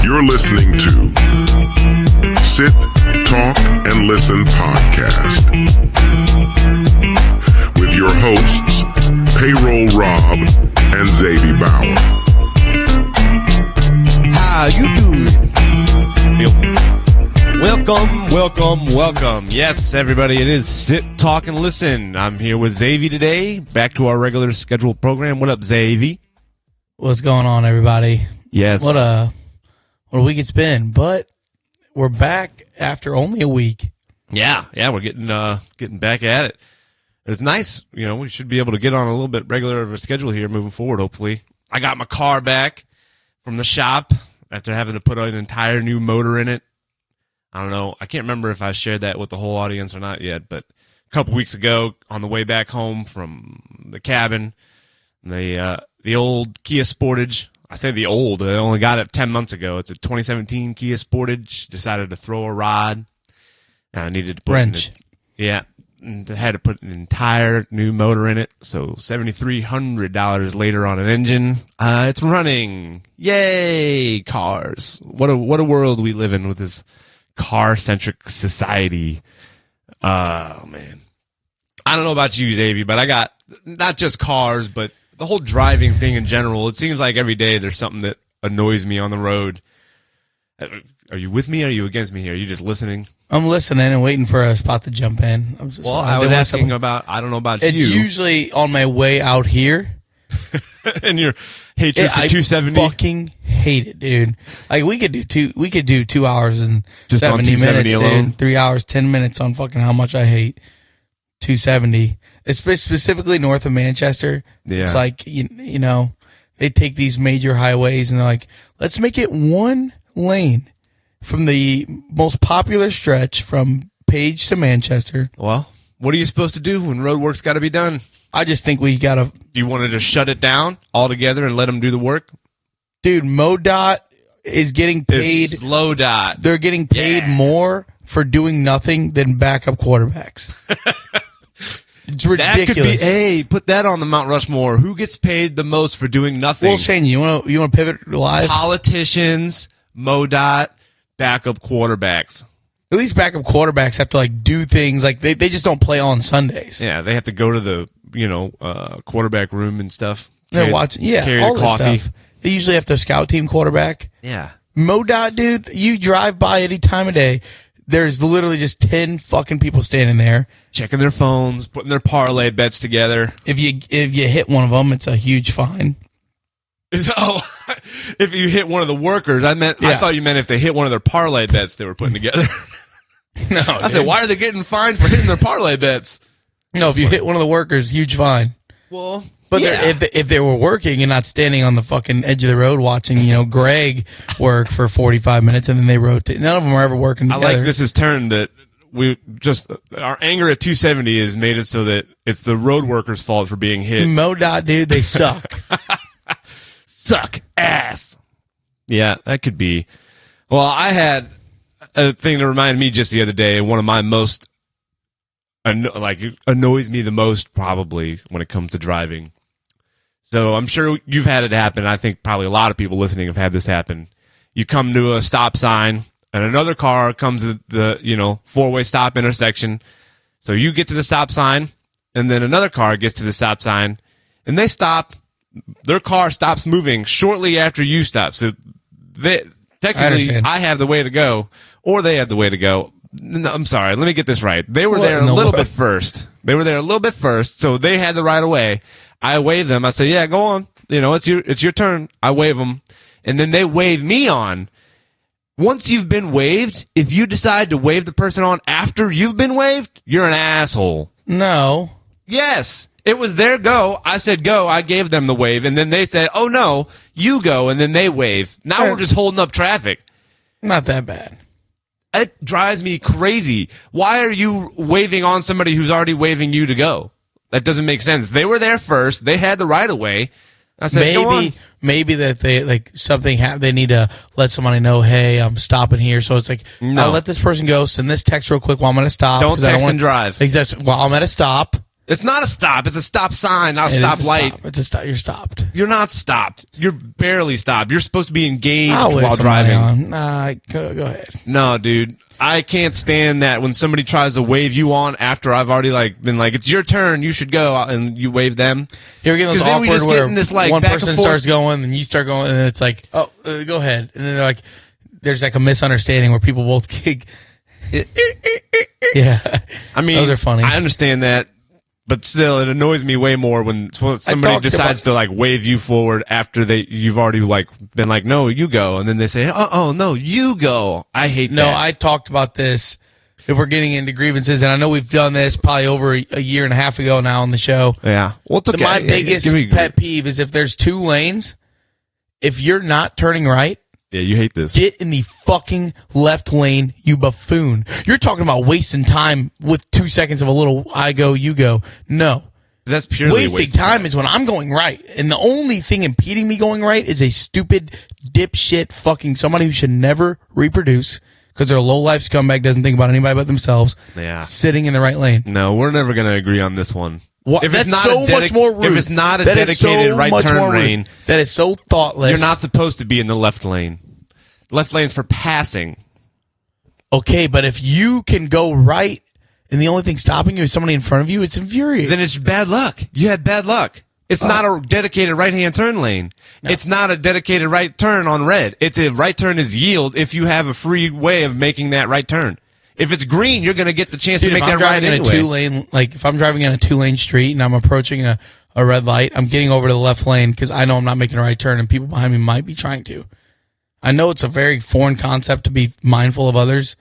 You're listening to Sit, Talk, and Listen podcast with your hosts, Payroll Rob and Xavi Bauer. How you doing? Welcome. Yes, everybody, it is Sit, Talk, and Listen. I'm here with Xavi today, back to our regular scheduled program. What up, Xavi? What's going on, everybody? Yes. What a week it's been, but we're back after only a week. Yeah, we're getting back at it. It's nice, we should be able to get on a little bit regular of a schedule here moving forward, hopefully. I got my car back from the shop after having to put an entire new motor in it. I don't know. I can't remember if I shared that with the whole audience or not yet, but a couple weeks ago on the way back home from the cabin, the old Kia Sportage, I say the old, I only got it 10 months ago. It's a 2017 Kia Sportage, decided to throw a rod. And I needed to put wrench. And I had to put an entire new motor in it, so $7,300 later on an engine. It's running. Yay, cars. What a world we live in with this car-centric society. Oh, man. I don't know about you, Xavi, but I got not just cars, but the whole driving thing in general. It seems like every day there's something that annoys me on the road. Are you with me or are you against me here? Are you just listening? I'm listening and waiting for a spot to jump in. I was asking about, I don't know about you. It's usually on my way out here. And your hatred for 270? I fucking hate it, dude. Like, we could do 2 hours and just 70 minutes alone? and 3 hours, 10 minutes on fucking how much I hate 270. It's specifically north of Manchester. Yeah. It's like, they take these major highways and they're like, let's make it one lane from the most popular stretch from Page to Manchester. Well, what are you supposed to do when road work's got to be done? I just think we got to... Do you want to just shut it down altogether and let them do the work? Dude, MoDOT is getting paid... It's slow dot. They're getting paid more for doing nothing than backup quarterbacks. It's ridiculous. That could be, hey, put that on the Mount Rushmore. Who gets paid the most for doing nothing? Well, Shane, you want to pivot live? Politicians, MoDOT, backup quarterbacks. At least backup quarterbacks have to do things they just don't play on Sundays. Yeah, they have to go to the quarterback room and stuff. They're watching, carry all the this coffee. stuff. They usually have to scout team quarterback. Yeah, MoDOT, dude, you drive by any time of day. There's literally just 10 fucking people standing there. Checking their phones, putting their parlay bets together. If you hit one of them, it's a huge fine. If you hit one of the workers, I thought you meant if they hit one of their parlay bets they were putting together. No, I said, why are they getting fined for hitting their parlay bets? No, if you hit one of the workers, huge fine. Well, but yeah. if they were working and not standing on the fucking edge of the road watching, Greg work for 45 minutes and then they rotate. None of them are ever working together. I like this has turned that our anger at 270 has made it so that it's the road workers' fault for being hit. MoDOT, dude, they suck. Suck ass. Yeah, that could be. Well, I had a thing that reminded me just the other day. One of my most annoys me the most probably when it comes to driving. So I'm sure you've had it happen. I think probably a lot of people listening have had this happen. You come to a stop sign and another car comes to the four-way stop intersection. So you get to the stop sign and then another car gets to the stop sign and they stop. Their car stops moving shortly after you stop. So technically I have the way to go or they have the way to go. No, I'm sorry. Let me get this right. They were there a little bit first. So they had the right of way. I wave them. I say, yeah, go on. It's your turn. I wave them. And then they wave me on. Once you've been waved, if you decide to wave the person on after you've been waved, you're an asshole. No. Yes. It was their go. I said go. I gave them the wave. And then they said, oh, no, you go. And then they wave. Now we're just holding up traffic. Not that bad. It drives me crazy. Why are you waving on somebody who's already waving you to go? That doesn't make sense. They were there first. They had the right of way. I said, go on. Maybe that they something they need to let somebody know, hey, I'm stopping here. So it's no. I'll let this person go. Send this text real quick while I'm at a stop. Don't text and drive. Exactly. While I'm at a stop. It's not a stop. It's a stop sign, not a It is stop a light. stop. It's a stop. You're stopped. You're not stopped. You're barely stopped. You're supposed to be engaged I'll wave while somebody driving. on. Nah, go ahead. No, dude. I can't stand that when somebody tries to wave you on after I've already been like, it's your turn, you should go, and you wave them. You ever get those 'Cause then we awkward just get where in this, like, one back and person forth- starts going and you start going, and it's like, oh, go ahead, and then they're like, there's like a misunderstanding where people both kick. Yeah, I mean, those are funny. I understand that, but still, it annoys me way more when somebody talked decides to like wave you forward after you've already like been like, no, you go, and then they say, oh, no, you go. I hate No, that. I talked about this. If we're getting into grievances, and I know we've done this probably over a year and a half ago now on the show. Yeah. Well, it's okay. My Yeah, biggest give me- pet peeve is if there's two lanes, if you're not turning right, Yeah, you hate this. get in the fucking left lane, you buffoon. You're talking about wasting time with 2 seconds of a little I go, you go. No. That's purely Wasting time is when I'm going right. And the only thing impeding me going right is a stupid dipshit fucking somebody who should never reproduce because they're a low-life scumbag, doesn't think about anybody but themselves, Yeah. sitting in the right lane. No, we're never going to agree on this one. What? If That's it's not so a much more rude. If it's not a That is dedicated so right much turn more rude. lane, That is so thoughtless. you're not supposed to be in the left lane. Left lane's for passing. Okay, but if you can go right and the only thing stopping you is somebody in front of you, it's infuriating. Then it's bad luck. You had bad luck. It's not a dedicated right-hand turn lane. No. It's not a dedicated right turn on red. It's a right turn is yield if you have a free way of making that right turn. If it's green, you're going to get the chance to make that right anyway. If I'm driving in a 2-lane street and I'm approaching a red light, I'm getting over to the left lane because I know I'm not making a right turn and people behind me might be trying to. I know it's a very foreign concept to be mindful of others,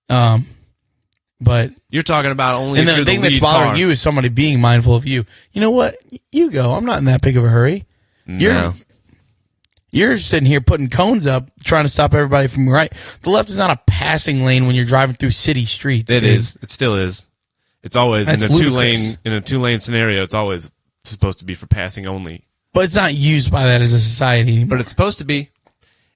but you're talking about only. And if the you're thing the that's lead bothering car. you is somebody being mindful of you. You know what? You go. I'm not in that big of a hurry. No. You're sitting here putting cones up, trying to stop everybody from right. The left is not a passing lane when you're driving through city streets. It is. It still is. It's always That's in a ludicrous. in a 2-lane scenario. It's always supposed to be for passing only. But it's not used by that as a society anymore. But it's supposed to be,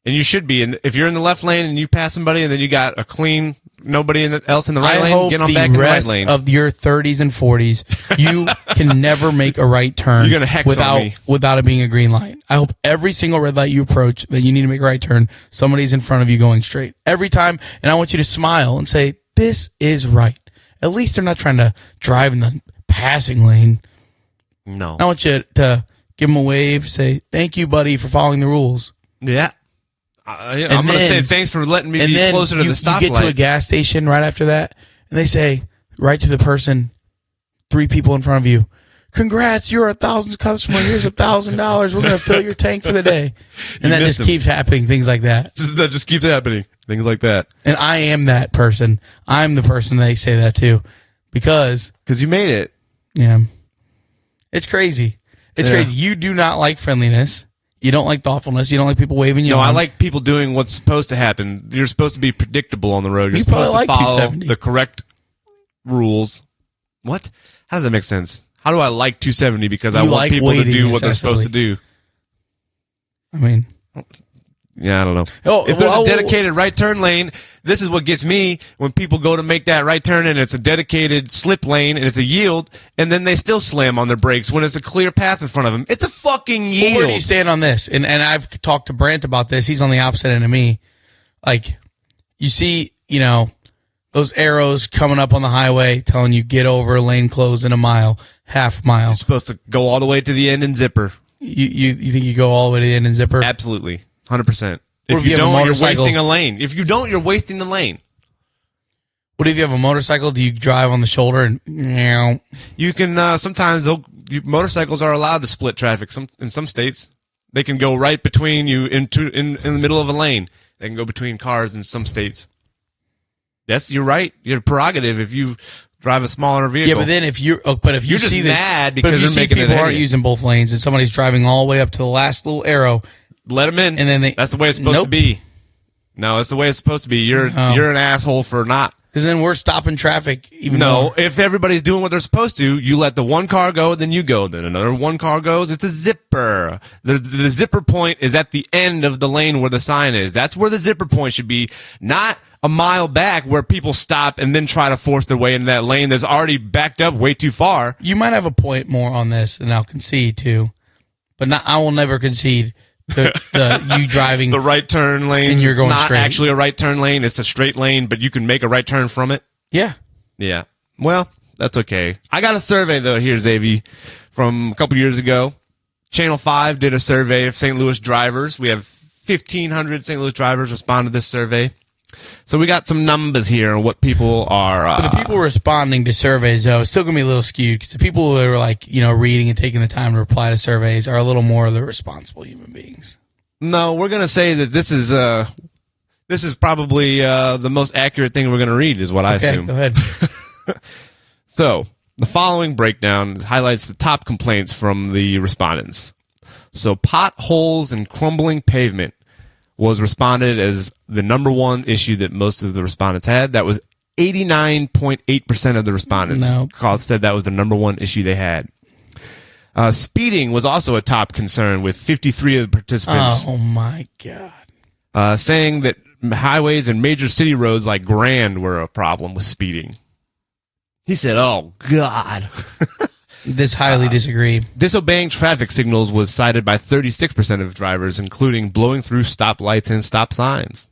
and you should be. And if you're in the left lane and you pass somebody, and then you got a clean nobody else in the right I lane, hope get on the back in the right rest lane. of your 30s and 40s, you can never make a right turn You're gonna hex on me. without it being a green light. I hope every single red light you approach that you need to make a right turn, somebody's in front of you going straight. Every time, and I want you to smile and say, this is right. At least they're not trying to drive in the passing lane. No. I want you to give them a wave, say, thank you, buddy, for following the rules. Yeah. I'm going to say thanks for letting me be closer to the stoplight. You get to a gas station right after that, and they say, right to the person, 3 people in front of you, congrats, you're a 1,000th customer. Here's $1,000. We're going to fill your tank for the day. And that just keeps happening, things like that. That just keeps happening, things like that. And I am that person. I'm the person they say that to because you made it. Yeah. It's crazy. It's crazy. You do not like friendliness. You don't like thoughtfulness. You don't like people waving you on. No, I like people doing what's supposed to happen. You're supposed to be predictable on the road. You're You supposed probably to like follow 270. the correct rules. What? How does that make sense? How do I like 270? Because I You want like people to waiting do what they're supposed to do. I mean, Yeah, I don't know. Oh, if there's well, a dedicated right turn lane, this is what gets me when people go to make that right turn and it's a dedicated slip lane and it's a yield, and then they still slam on their brakes when it's a clear path in front of them. It's a fucking yield. well, where do you stand on this? And I've talked to Brant about this. He's on the opposite end of me. Like, you see, those arrows coming up on the highway telling you get over, lane closed in a mile, half mile. You're supposed to go all the way to the end and zipper. You think you go all the way to the end and zipper? Absolutely. 100%. Or If you have a don't, you're motorcycle- wasting a lane. If you don't, you're wasting the lane. What if you have a motorcycle? Do you drive on the shoulder and meow? You can sometimes motorcycles are allowed to split traffic. In some states, they can go right between you in the middle of a lane. They can go between cars in some states. You're right. You're prerogative if you drive a smaller vehicle. Yeah, but then if you You're just see mad but because if you they're see making people it aren't idiot. using both lanes and somebody's driving all the way up to the last little arrow, Let them in, and then that's the way it's supposed to be. No, that's the way it's supposed to be. You're an asshole for not. because then we're stopping traffic. Even No, more. if everybody's doing what they're supposed to, you let the one car go, then you go. Then another one car goes. It's a zipper. The zipper point is at the end of the lane where the sign is. That's where the zipper point should be, not a mile back where people stop and then try to force their way into that lane that's already backed up way too far. You might have a point more on this, and I'll concede too, but I will never concede the you driving the right turn lane. and you're going it's not straight. actually a right turn lane. It's a straight lane, but you can make a right turn from it. Yeah. Yeah. Well, that's okay. I got a survey though here, Xavi, from a couple years ago. Channel 5 did a survey of St. Louis drivers. We have 1,500 St. Louis drivers respond to this survey. So we got some numbers here on what people are. But the people responding to surveys, though, it's still going to be a little skewed because the people that are like, reading and taking the time to reply to surveys are a little more the responsible human beings. No, we're going to say that this is probably the most accurate thing we're going to read, is what I assume. Go ahead. So the following breakdown highlights the top complaints from the respondents. So potholes and crumbling pavement was responded as the number one issue that most of the respondents had. That was 89.8% of the respondents said that was the number one issue they had. Speeding was also a top concern, with 53 of the participants Oh, my God. saying that highways and major city roads like Grand were a problem with speeding. He said, oh, God. This highly disagree. Disobeying traffic signals was cited by 36% of drivers, including blowing through stoplights and stop signs.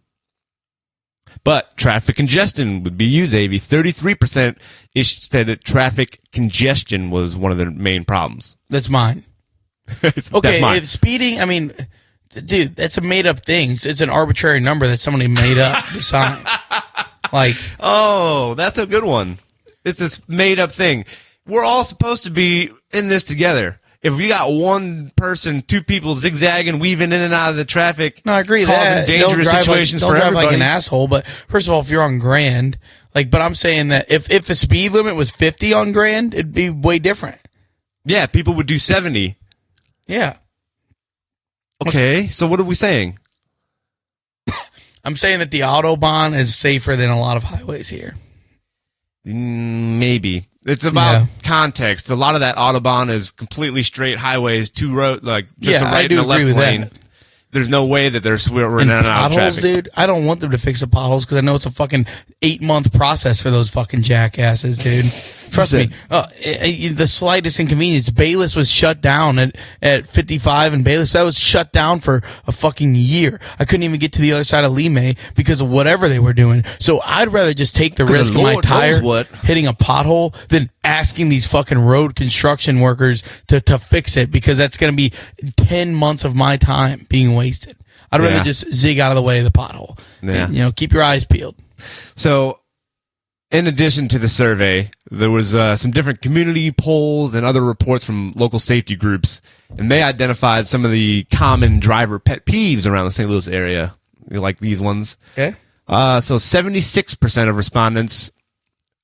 But traffic congestion would be used, Xavi. 33% said that traffic congestion was one of the main problems. That's mine. That's Okay, mine. speeding, I mean, dude, that's a made-up thing. It's an arbitrary number that somebody made up to sign. Like, Oh, that's a good one. It's this made-up thing. We're all supposed to be in this together. If we got one person, two people zigzagging, weaving in and out of the traffic, no, I agree. causing That dangerous don't drive situations like, for don't drive everybody. like an asshole. But first of all, if you're on Grand, but I'm saying that if the speed limit was 50 on Grand, it'd be way different. Yeah, people would do 70. Yeah. Okay, so what are we saying? I'm saying that the Autobahn is safer than a lot of highways here. Maybe. It's about context. A lot of that Autobahn is completely straight highways, two road, like just a right and a left lane. There's no way that they're swerving in and out of potholes, traffic. dude, I don't want them to fix the potholes because I know it's a fucking 8-month process for those fucking jackasses, dude. Trust me. The slightest inconvenience. Bayless was shut down at 55 and Bayless. That was shut down for a fucking year. I couldn't even get to the other side of Lime because of whatever they were doing. So I'd rather just take the risk of my tire hitting a pothole than asking these fucking road construction workers to fix it, because that's going to be 10 months of my time being wasted. I'd rather just zig out of the way of the pothole. Yeah. And, keep your eyes peeled. So, in addition to the survey, there was some different community polls and other reports from local safety groups, and they identified some of the common driver pet peeves around the St. Louis area, like these ones. Okay. So 76% of respondents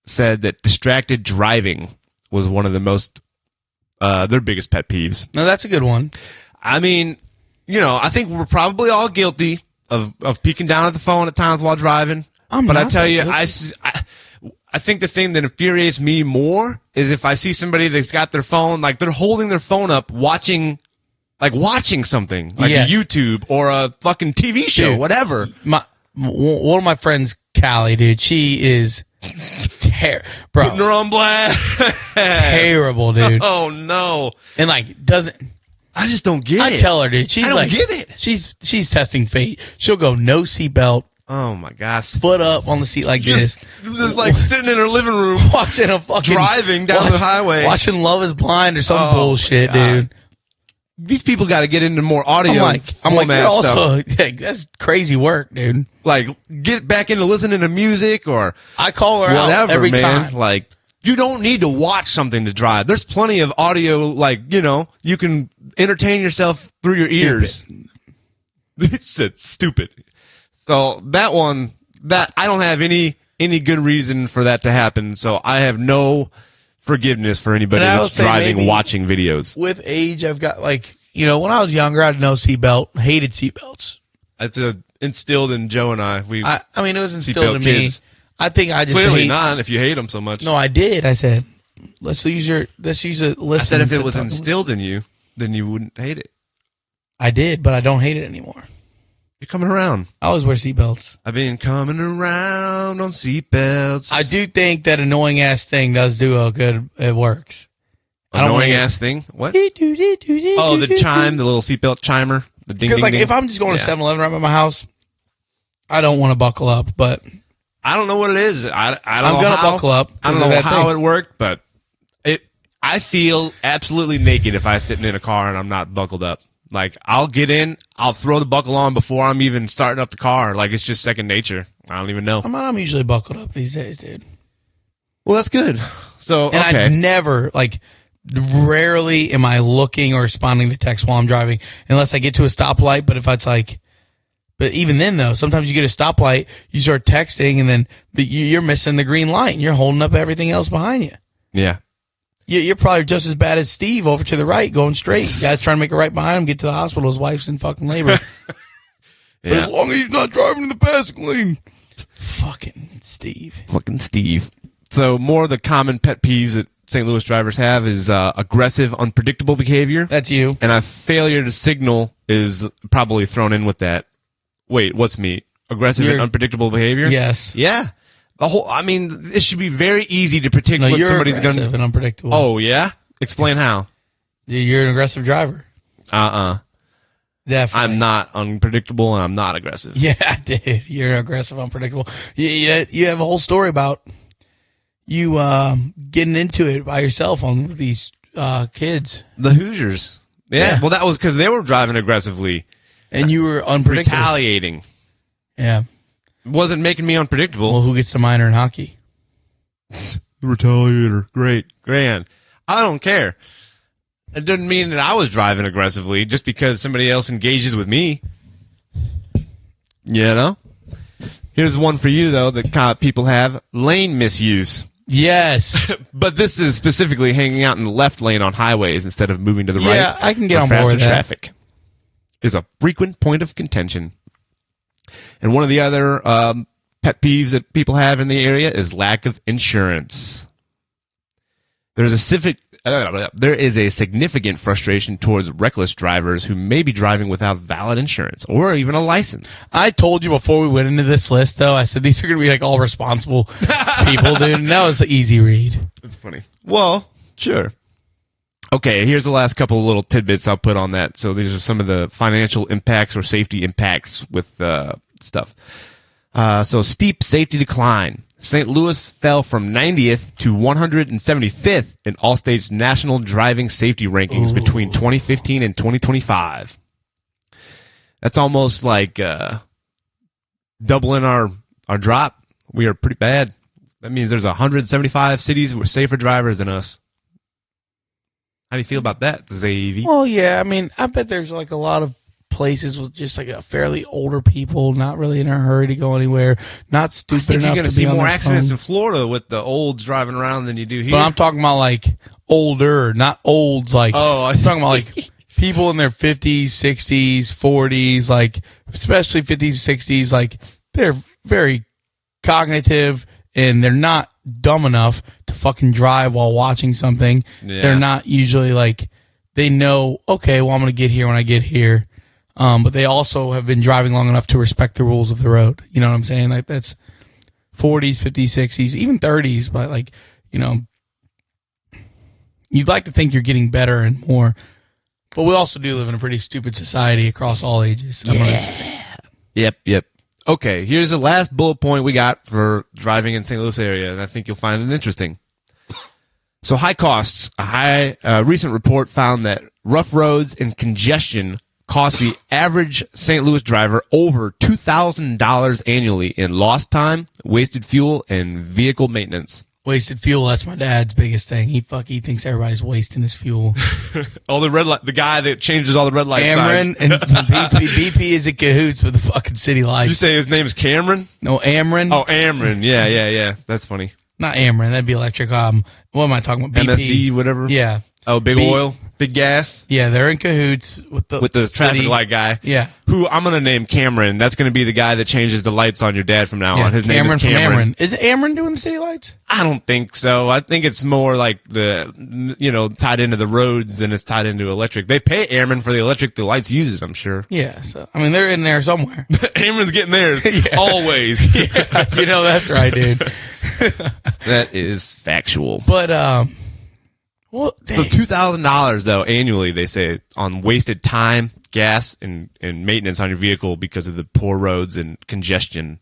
said that distracted driving was one of the most, their biggest pet peeves. No, that's a good one. I mean, I think we're probably all guilty of peeking down at the phone at times while driving. But I tell you, I think the thing that infuriates me more is if I see somebody that's got their phone, like they're holding their phone up, watching something, like a YouTube or a fucking TV show, Dude, whatever. One of my friends, Callie, dude, she is bro, Putting her on blast. terrible, dude. Oh no! And I just don't get it. I tell her, dude, I don't get it. She's testing fate. She'll go no seatbelt, Oh my gosh! foot up on the seat like Just like sitting in her living room, watching a fucking driving down the highway, watching Love Is Blind or some Oh, bullshit, God. dude. These people got to get into more audio. I'm like, format you're also, stuff. that's crazy work, dude. Like, get back into listening to music or I call her whatever, out every man. time. Like, you don't need to watch something to drive. There's plenty of audio, you can entertain yourself through your ears. It's stupid. So that one, I don't have any good reason for that to happen. So I have no forgiveness for anybody that's driving, watching videos. With age, I've got when I was younger, I had no seatbelt, hated seatbelts. That's instilled in Joe and I. I mean, it was instilled in me. Kids. I think I just Clearly not if you hate them so much. No, I did. I said, let's use a listen. I said if it was instilled in you, then you wouldn't hate it. I did, but I don't hate it anymore. You're coming around. I always wear seatbelts. I've been coming around on seatbelts. I do think that annoying ass thing does do a good. It works. Annoying ass thing? What? Oh, the chime, the little seatbelt chimer. The ding, Because ding, ding. if I'm just going to 7-Eleven right by my house, I don't want to buckle up, but I don't know what it is. I don't I'm know gonna how, buckle up. I don't know how it worked, but I feel absolutely naked if I'm sitting in a car and I'm not buckled up. Like, I'll get in, I'll throw the buckle on before I'm even starting up the car. Like, it's just second nature. I don't even know. I'm usually buckled up these days, dude. Well, that's good. So, And okay. I never, like, rarely am I looking or responding to text while I'm driving unless I get to a stoplight. But if it's like, but even then, though, sometimes you get a stoplight, you start texting, and then you're missing the green light, and you're holding up everything else behind you. Yeah. You're probably just as bad as Steve over to the right, going straight. Guys trying to make a right behind him, get to the hospital. His wife's in fucking labor. But as long as he's not driving in the passing lane. Fucking Steve. Fucking Steve. So, more of the common pet peeves that St. Louis drivers have is aggressive, unpredictable behavior. That's you. And a failure to signal is probably thrown in with that. Wait, what's me? Aggressive and unpredictable behavior? Yes. Yeah. It should be very easy to predict what you're somebody's going aggressive to. and unpredictable. Oh, yeah? Explain how. You're an aggressive driver. Definitely. I'm not unpredictable and I'm not aggressive. Yeah, dude. You're aggressive, unpredictable. You have a whole story about you getting into it by yourself on these kids. The Hoosiers. Yeah. Well, that was because they were driving aggressively. And you were unpredictable. Retaliating. Yeah. Wasn't making me unpredictable. Well, who gets the minor in hockey? Retaliator. Great. Grand. I don't care. It doesn't mean that I was driving aggressively just because somebody else engages with me. You know? Here's one for you, though, that people have. Lane misuse. Yes. But this is specifically hanging out in the left lane on highways instead of moving to the right. Yeah, I can get for on board faster with that. traffic. Is a frequent point of contention. And one of the other pet peeves that people have in the area is lack of insurance. There is a significant frustration towards reckless drivers who may be driving without valid insurance or even a license. I told you before we went into this list, though, I said these are going to be like all responsible people, dude. And that was the easy read. That's funny. Well, sure. Okay, here's the last couple of little tidbits I'll put on that. So these are some of the financial impacts or safety impacts with stuff. So steep safety decline. St. Louis fell from 90th to 175th in Allstate's national driving safety rankings between 2015 and 2025. That's almost like doubling our drop. We are pretty bad. That means there's 175 cities with safer drivers than us. How do you feel about that, Xavi? Well, yeah, I mean, I bet there's like a lot of places with just like a fairly older people, not really in a hurry to go anywhere, not stupid enough to be on their phone. You're going to see more accidents in Florida with the olds driving around than you do here. But I'm talking about like older, not olds. Like, I'm talking about like people in their 50s, 60s, 40s, like especially 50s, 60s. Like they're very cognitive and they're not dumb enough to fucking drive while watching something. Yeah. They're not usually like, they know, okay, well, I'm going to get here when I get here. But they also have been driving long enough to respect the rules of the road. You know what I'm saying? Like that's 40s, 50s, 60s, even 30s. But like, you know, you'd like to think you're getting better and more. But we also do live in a pretty stupid society across all ages. Yeah. Yep. Okay, here's the last bullet point we got for driving in St. Louis area, and I think you'll find it interesting. So high costs. A recent report found that rough roads and congestion cost the average St. Louis driver over $2,000 annually in lost time, wasted fuel, and vehicle maintenance. Wasted fuel, that's my dad's biggest thing. He thinks everybody's wasting his fuel. All the red light, the guy that changes all the red light Cameron signs. And BP is in cahoots with the fucking city lights. Did you say his name is Cameron? No, Amron. Oh, Amron. Yeah. That's funny. Not Amron. That'd be electric. What am I talking about? BP. MSD, whatever. Yeah. Oh, big oil, big gas. Yeah, they're in cahoots with the traffic city. light guy. Yeah. Who I'm going to name Cameron. That's going to be the guy that changes the lights on your dad from now Yeah, on. His name is from Cameron. Ameren. Is it Ameren doing the city lights? I don't think so. I think it's more like tied into the roads than it's tied into electric. They pay Ameren for the electric the lights uses, I'm sure. Yeah. So I mean, they're in there somewhere. Ameren's getting theirs. Always. Yeah, that's right, dude. That is factual. But well, So $2,000 though annually, they say, on wasted time, gas, and maintenance on your vehicle because of the poor roads and congestion.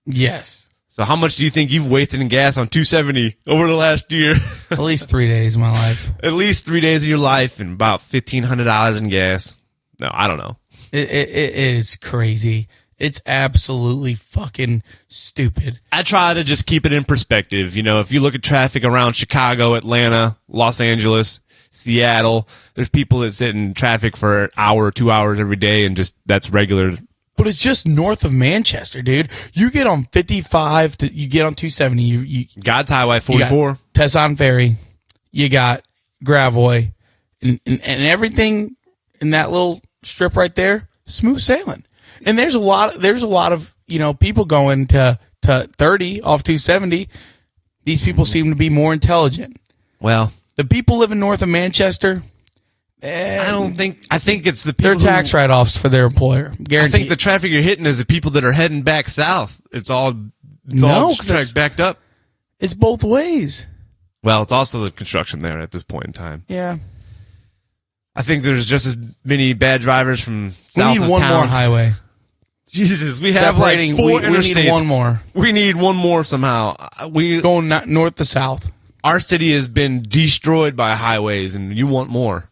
yes, So how much do you think you've wasted in gas on 270 over the last year? at least 3 days of my life. At least 3 days of your life and about $1,500 in gas. No, I don't know. It is crazy. It's absolutely fucking stupid. I try to just keep it in perspective. You know, if you look at traffic around Chicago, Atlanta, Los Angeles, Seattle, there's people that sit in traffic for an hour or 2 hours every day, and just that's regular. But it's just north of Manchester, dude. You get on 55, you get on 270. You God's Highway 44. Tesson Ferry. You got Gravois, and everything in that little strip right there. Smooth sailing. And there's a lot of people going to 30 off 270. These people seem to be more intelligent. Well, The people living north of Manchester, I think it's the people they're tax write-offs for their employer. I Guaranteed. think the traffic you're hitting is the people that are heading back south. It's all backed up. It's both ways. Well, it's also the construction there at this point in time. Yeah. I think there's just as many bad drivers from We south need of one town. more highway. Jesus, we have Separating, like four we interstates. need one more. We need one more somehow. Going north to south. Our city has been destroyed by highways, and you want more.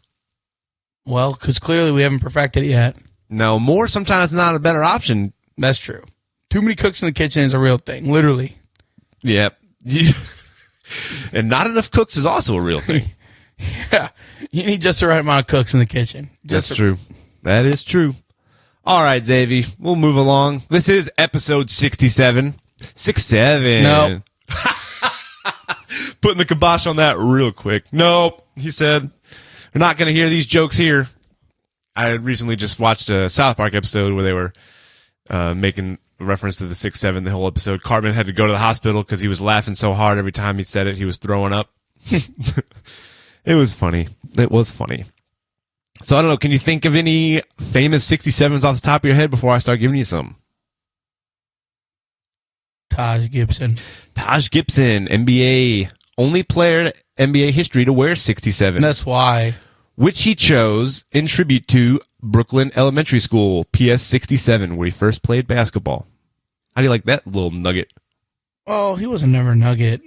Well, because clearly we haven't perfected it yet. No, more sometimes not a better option. That's true. Too many cooks in the kitchen is a real thing, literally. Yep. And not enough cooks is also a real thing. Yeah. You need just the right amount of cooks in the kitchen. That's true. That is true. All right, Xavi, we'll move along. This is episode 67. 67. Nope. Putting the kibosh on that real quick. Nope, he said. We're not going to hear these jokes here. I recently just watched a South Park episode where they were making reference to the 6-7 the whole episode. Cartman had to go to the hospital because he was laughing so hard every time he said it. He was throwing up. It was funny. It was funny. So I don't know. Can you think of any famous 67s off the top of your head before I start giving you some? Taj Gibson. Taj Gibson, NBA, only player in NBA history to wear 67. That's why. Which he chose in tribute to Brooklyn Elementary School, PS 67, where he first played basketball. How do you like that little nugget? Oh, he wasn't never a nugget.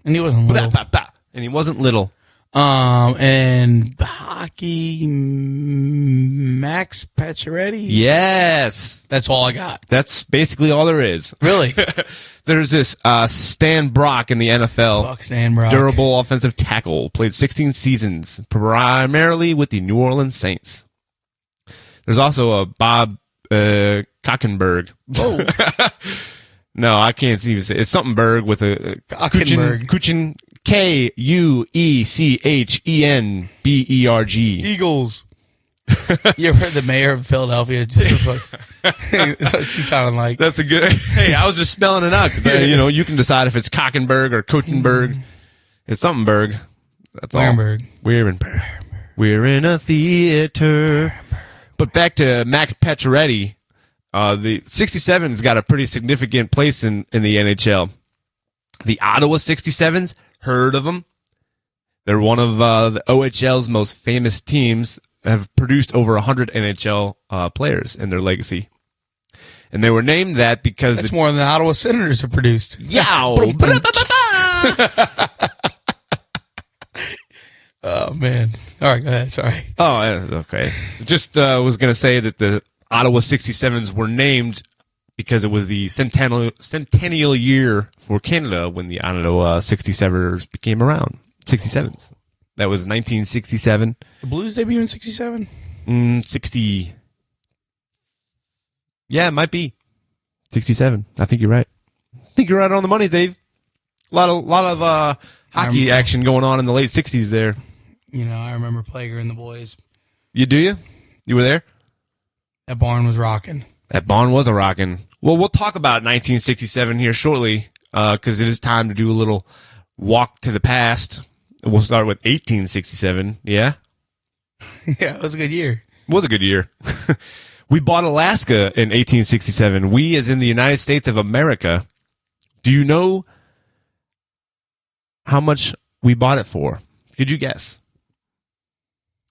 And he wasn't little. And he wasn't little. And hockey, Max Pacioretty. Yes. That's all I got. That's basically all there is. Really? There's this Stan Brock in the NFL. Fuck Stan Brock. Durable offensive tackle. Played 16 seasons, primarily with the New Orleans Saints. There's also a Bob Kockenberg. Whoa. No, I can't even say it. It's something Berg with a Kuchen. Kuechenberg. Eagles. You ever heard the mayor of Philadelphia? Just that's what she sounded like. That's a good. Hey, I was just spelling it out because you can decide if it's Kockenberg or Kuchenberg. It's something Berg. That's all. We're in a theater. But back to Max Pacioretty. The 67's got a pretty significant place in the NHL. The Ottawa 67s, heard of them? They're one of the OHL's most famous teams, have produced over 100 NHL players in their legacy. And they were named that because... That's more than the Ottawa Senators have produced. Yow! Oh, man. All right, go ahead. Sorry. Oh, okay. Just was going to say that the Ottawa 67s were named because it was the centennial year for Canada when the Ottawa 67ers became around. 67s. That was 1967. The Blues debut in 67? 60. Yeah, it might be. 67. I think you're right. I think you're right on the money, Dave. A lot of hockey action going on in the late 60s there. I remember Plager and the boys. You do you? You were there? That barn was rocking. That barn was a rocking. Well, we'll talk about 1967 here shortly, because it is time to do a little walk to the past. We'll start with 1867. Yeah? Yeah, it was a good year. It was a good year. We bought Alaska in 1867. We, as in the United States of America. Do you know how much we bought it for? Could you guess?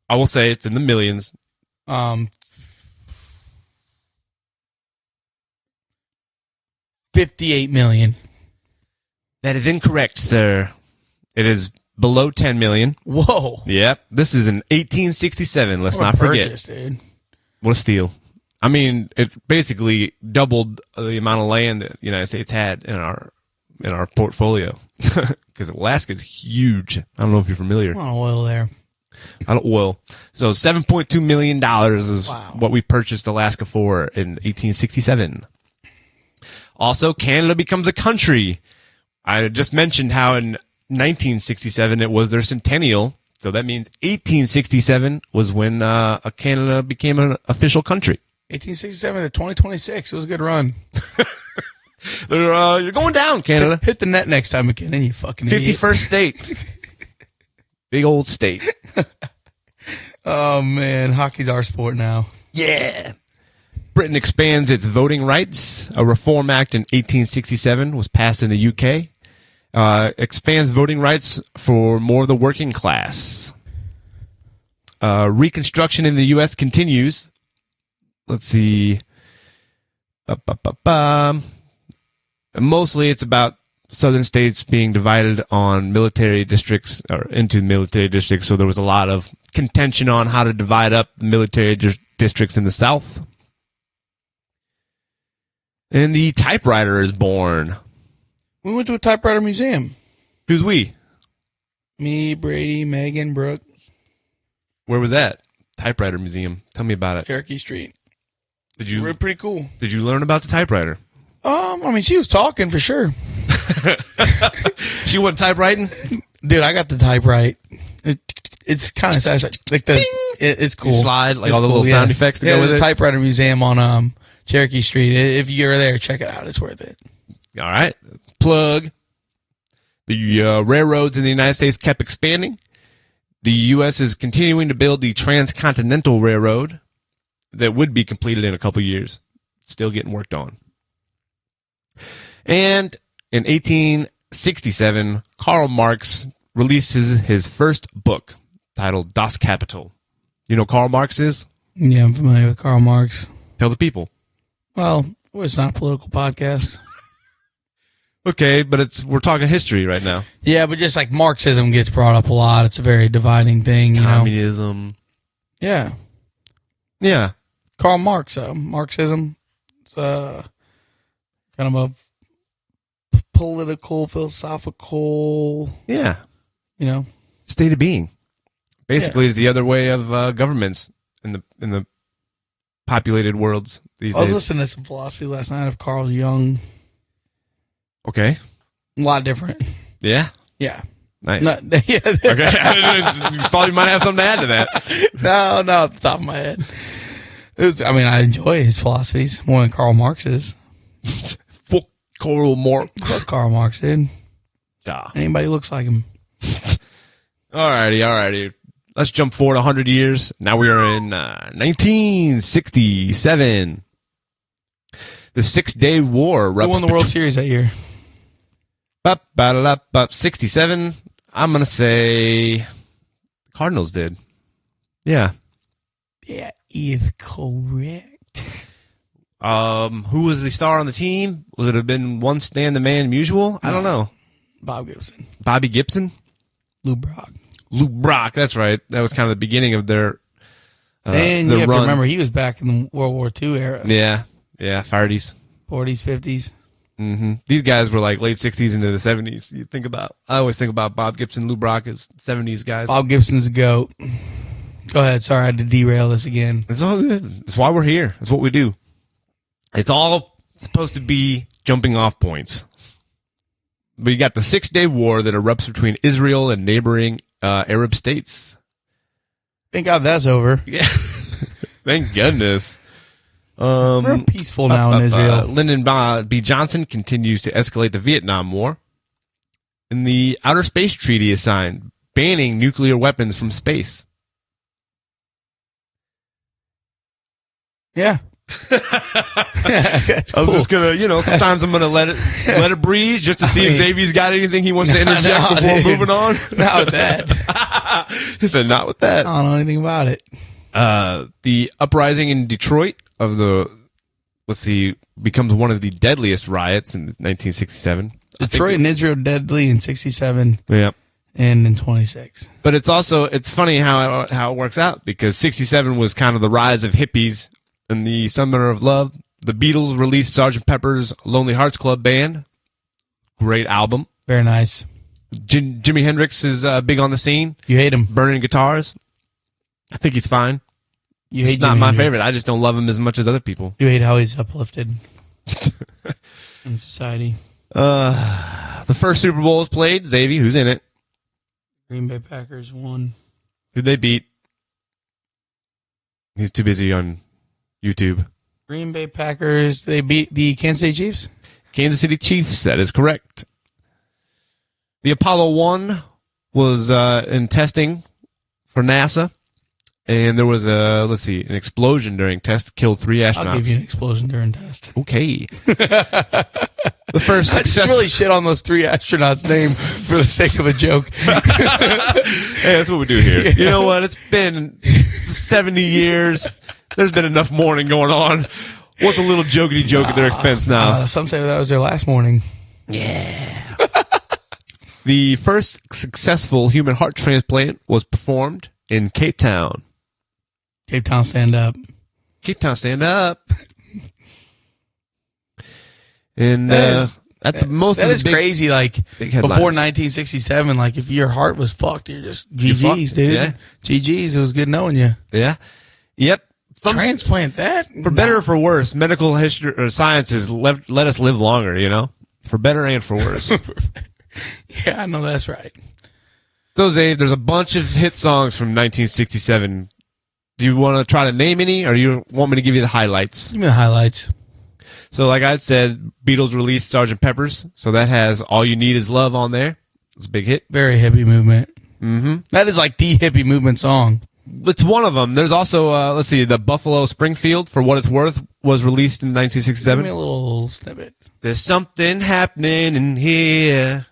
I will say it's in the millions. 58 million. That is incorrect, sir. It is below 10 million. Whoa. Yep. This is in 1867. Let's What a not forget. purchase, dude. What a steal. I mean, it basically doubled the amount of land that the United States had in our portfolio. Because Alaska is huge. I don't know if you're familiar. A lot of oil there. A lot of oil. So $7.2 million is Wow. what we purchased Alaska for in 1867. Also, Canada becomes a country. I just mentioned how in 1967 it was their centennial. So that means 1867 was when Canada became an official country. 1867 to 2026. It was a good run. You're going down, Canada. Hit the net next time again, and you fucking idiot. 51st state. Big old state. Oh, man. Hockey's our sport now. Yeah. Britain expands its voting rights. A Reform Act in 1867 was passed in the UK. Expands voting rights for more of the working class. Reconstruction in the U.S. continues. Let's see. Mostly it's about southern states being divided on military districts or into military districts. So there was a lot of contention on how to divide up the military districts in the South. And the typewriter is born. We went to a typewriter museum. Who's we? Me, Brady, Megan, Brooke, Where was that? Typewriter museum. Tell me about it. Cherokee Street. Did you We're pretty cool. Did you learn about the typewriter? I mean, she was talking for sure. She wasn't typewriting? Dude, I got the typewrite. It's kind of sad. Like it's cool. You slide, like It's all the cool, little sound effects to go there's with a it? typewriter museum on Cherokee Street. If you're there, check it out. It's worth it. All right. Plug. The railroads in the United States kept expanding. The U.S. is continuing to build the Transcontinental Railroad that would be completed in a couple years. Still getting worked on. And in 1867, Karl Marx releases his first book titled Das Kapital. You know who Karl Marx is? Yeah, I'm familiar with Karl Marx. Tell the people. Well, it's not a political podcast. Okay, but we're talking history right now. Yeah, but just like Marxism gets brought up a lot. It's a very dividing thing, you know. Communism. Yeah. Yeah. Karl Marx, Marxism. It's kind of a political, philosophical, Yeah. State of being. Basically, is the other way of governments in the populated worlds these I was days. listening to some philosophy last night of Carl Jung. Okay. A lot different. Yeah. Yeah. Nice. No, yeah. Okay. You probably might have something to add to that. No, not off the top of my head. I enjoy his philosophies more than Karl Marx's. Fuck Karl Marx. Fuck Karl Marx, dude. Yeah. Anybody looks like him. Alrighty. Let's jump forward 100 years. Now we are in 1967. The 6-Day War. Who won the World Series that year? 67. I'm going to say Cardinals did. Yeah. That is correct. Who was the star on the team? Was it have been one Stan the Man Musial? I don't know. Bob Gibson. Bobby Gibson? Lou Brock. Luke Brock, that's right. That was kind of the beginning of their And their you have run. to remember, he was back in the World War II era. Yeah, 30s. 40s, 50s. Mm-hmm. These guys were like late 60s into the 70s. I always think about Bob Gibson, Lou Brock as 70s guys. Bob Gibson's a GOAT. Go ahead. Sorry, I had to derail this again. It's all good. That's why we're here. That's what we do. It's all supposed to be jumping off points. But you got the 6-Day War that erupts between Israel and neighboring Arab states. Thank God that's over. Yeah. Thank goodness. We're peaceful now in Israel. Lyndon B. Johnson continues to escalate the Vietnam War. And the Outer Space Treaty is signed, banning nuclear weapons from space. Yeah. That's cool. I was just gonna, sometimes I'm gonna let it breathe just to see if Xavier's got anything he wants to interject before moving on. Not with that. He said, not with that. I don't know anything about it. The uprising in Detroit becomes one of the deadliest riots in 1967. Detroit and Israel deadly in 67. Yeah. And in 26. But it's funny how it works out, because 67 was kind of the rise of hippies and the summer of love. The Beatles released Sgt. Pepper's Lonely Hearts Club Band. Great album. Very nice. Jimi Hendrix is big on the scene. You hate him. Burning guitars. I think he's fine. He's not my favorite. I just don't love him as much as other people. You hate how he's uplifted in society. The first Super Bowl is played. Xavi, who's in it? Green Bay Packers won. Who'd they beat? He's too busy on YouTube. Green Bay Packers, they beat the Kansas City Chiefs? Kansas City Chiefs, that is correct. The Apollo 1 was in testing for NASA, and there was an explosion during test, killed 3 astronauts. I'll give you an explosion during test. Okay. The first I just really shit on those 3 astronauts' name for the sake of a joke. Hey, that's what we do here. You know what? It's been 70 years. There's been enough mourning going on. What's a little jokety joke at their expense now? Some say that was their last morning. Yeah. The first successful human heart transplant was performed in Cape Town. Cape Town, stand up. Cape Town, stand up. And that's most of the is crazy. Like big before headlines. 1967, like if your heart was fucked, you're just GG's, dude. Yeah. GG's. It was good knowing you. Yeah. Yep. Transplant that for better or for worse. Medical history or sciences let us live longer. For better and for worse. Yeah, I know that's right. So, Zave, there's a bunch of hit songs from 1967. Do you want to try to name any, or you want me to give you the highlights? Give me the highlights. So, like I said, Beatles released Sgt. Pepper's, so that has All You Need Is Love on there. It's a big hit. Very hippie movement. Mm-hmm. That is like the hippie movement song. It's one of them. There's also, the Buffalo Springfield, For What It's Worth, was released in 1967. Give me a little snippet. There's something happening in here.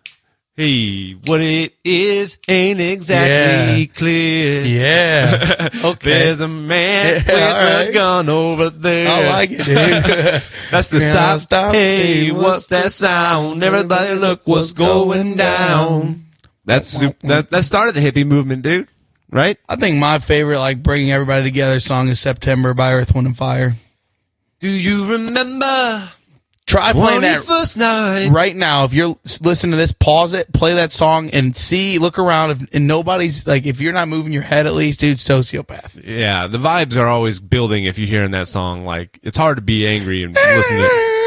Hey, what it is ain't exactly clear. Yeah. Okay. There's a man with a gun over there. I like it, dude. That's the stop. Hey, what's that sound? Everybody look what's going down. That started the hippie movement, dude. Right? I think my favorite, like, bringing everybody together song is September by Earth, Wind & Fire. Do you remember? Try playing that first night. right now. If you're listening to this, pause it, play that song, and look around. And nobody's, like, if you're not moving your head at least, dude, sociopath. Yeah, the vibes are always building if you're hearing that song. Like, it's hard to be angry and listen to it.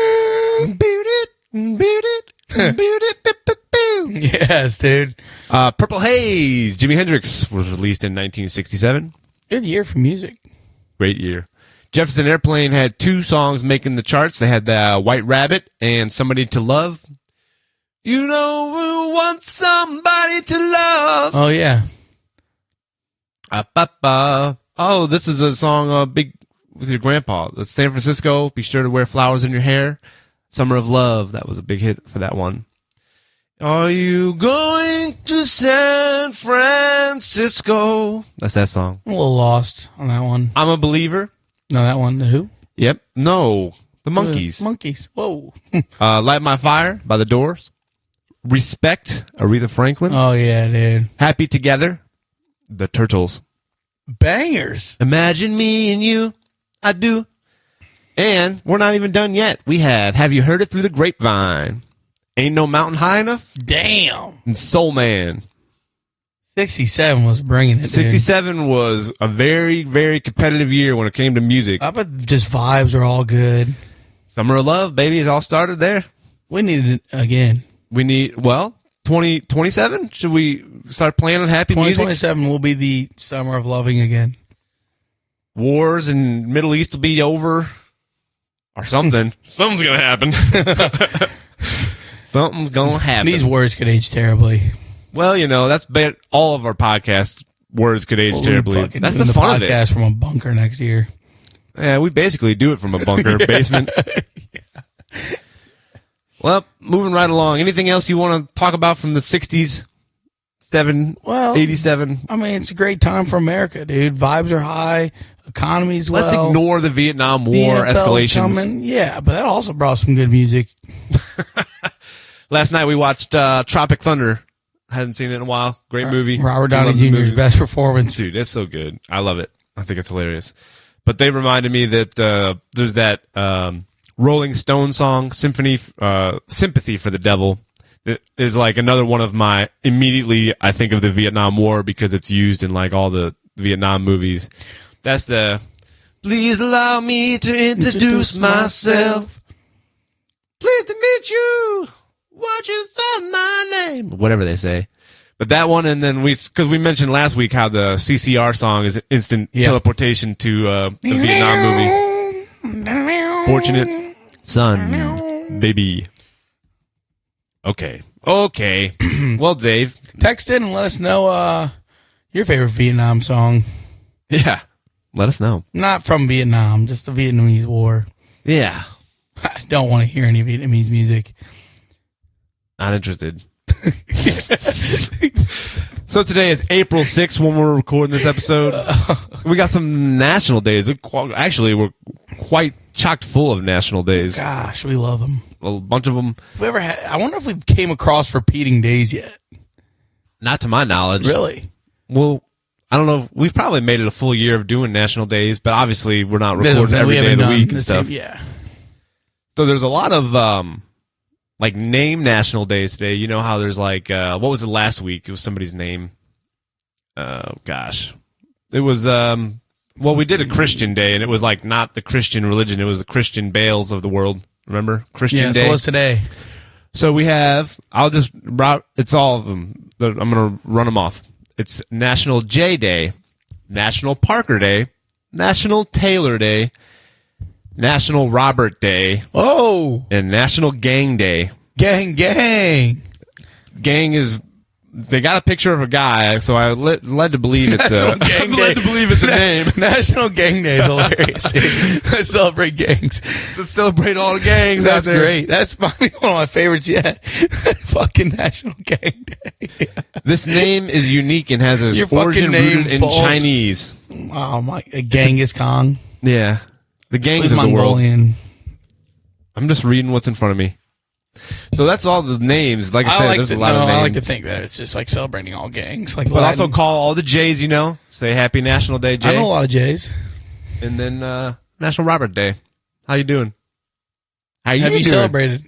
Yes, dude. Purple Haze, Jimi Hendrix, was released in 1967. Good year for music. Great year. Jefferson Airplane had 2 songs making the charts. They had the White Rabbit and Somebody to Love. You know who wants somebody to love. Oh, yeah. Oh, this is a song big with your grandpa. That's San Francisco. Be sure to wear flowers in your hair. Summer of Love. That was a big hit for that one. Are you going to San Francisco? That's that song. I'm a little lost on that one. I'm a Believer. No, that one. The Who? Yep. No. The Monkees. Monkeys. Whoa. Light My Fire by The Doors. Respect, Aretha Franklin. Oh, yeah, dude. Happy Together, The Turtles. Bangers. Imagine me and you, I do. And we're not even done yet. We have You Heard It Through the Grapevine? Ain't No Mountain High Enough? Damn. And Soul Man. 67 was bringing it, 67 was a very, very competitive year when it came to music. I bet just vibes are all good. Summer of Love, baby. It all started there. We need it again. 2027? Should we start planning happy music? 2027 will be the summer of loving again. Wars in Middle East will be over. Or something. Something's going to happen. Something's going to happen. These words could age terribly. Well, that's all of our podcast words could age terribly. That's the fun of it. Podcast from a bunker next year. Yeah, we basically do it from a bunker basement. Yeah. Well, moving right along. Anything else you want to talk about from the 60s? 87? I mean, it's a great time for America, dude. Vibes are high. Economy's well. Let's ignore the Vietnam War escalations. Coming. Yeah, but that also brought some good music. Last night we watched Tropic Thunder. Hadn't seen it in a while. Great movie. Robert Downey Jr.'s best performance. Dude, it's so good. I love it. I think it's hilarious. But they reminded me that there's that Rolling Stone song, Sympathy for the Devil. It is like another one of my, immediately I think of the Vietnam War because it's used in like all the Vietnam movies. That's the, please allow me to introduce myself. Pleased to meet you. What you said my name. Whatever they say. But that one, and then because we mentioned last week how the CCR song is instant teleportation to a Vietnam movie. Fortunate son, baby. Okay. Well, Dave. Text in and let us know your favorite Vietnam song. Yeah. Let us know. Not from Vietnam, just the Vietnamese War. Yeah. I don't want to hear any Vietnamese music. Not interested. So today is April 6th when we're recording this episode. We got some national days. Actually, we're quite chock full of national days. Gosh, we love them. A bunch of them. I wonder if we came across repeating days yet. Not to my knowledge. Really? Well, I don't know. We've probably made it a full year of doing national days, but obviously we're not recording every day of the week and stuff. Yeah. So there's a lot of like name national days today. You know how there's like what was it last week? It was somebody's name. Gosh. It was well, we did a Christian day, and it was like not the Christian religion, it was the Christian Bales of the world. Remember? Christian Day. So what's today? So we have it's all of them. I'm gonna run them off. It's National J Day, National Parker Day, National Taylor Day, National Robert Day. Oh, and National Gang Day. Gang. Gang is, they got a picture of a guy, so I led to believe it's a name. National Gang Day is hilarious. Let's celebrate gangs. Let's celebrate all the gangs That's out there. great. That's probably one of my favorites yet. Fucking National Gang Day. This name is unique and has its Your fucking origin name rooted in falls- Chinese. Oh my, Genghis Khan. Yeah. The gangs Who's of the world. Mongolian? I'm just reading what's in front of me. So that's all the names. Like I said, there's a lot of names. I like to think that it's just like celebrating all gangs. Like, But also call all the J's, say Happy National Day, Jay. I know a lot of J's. And then National Robert Day. How you doing? How you Have you doing? celebrated?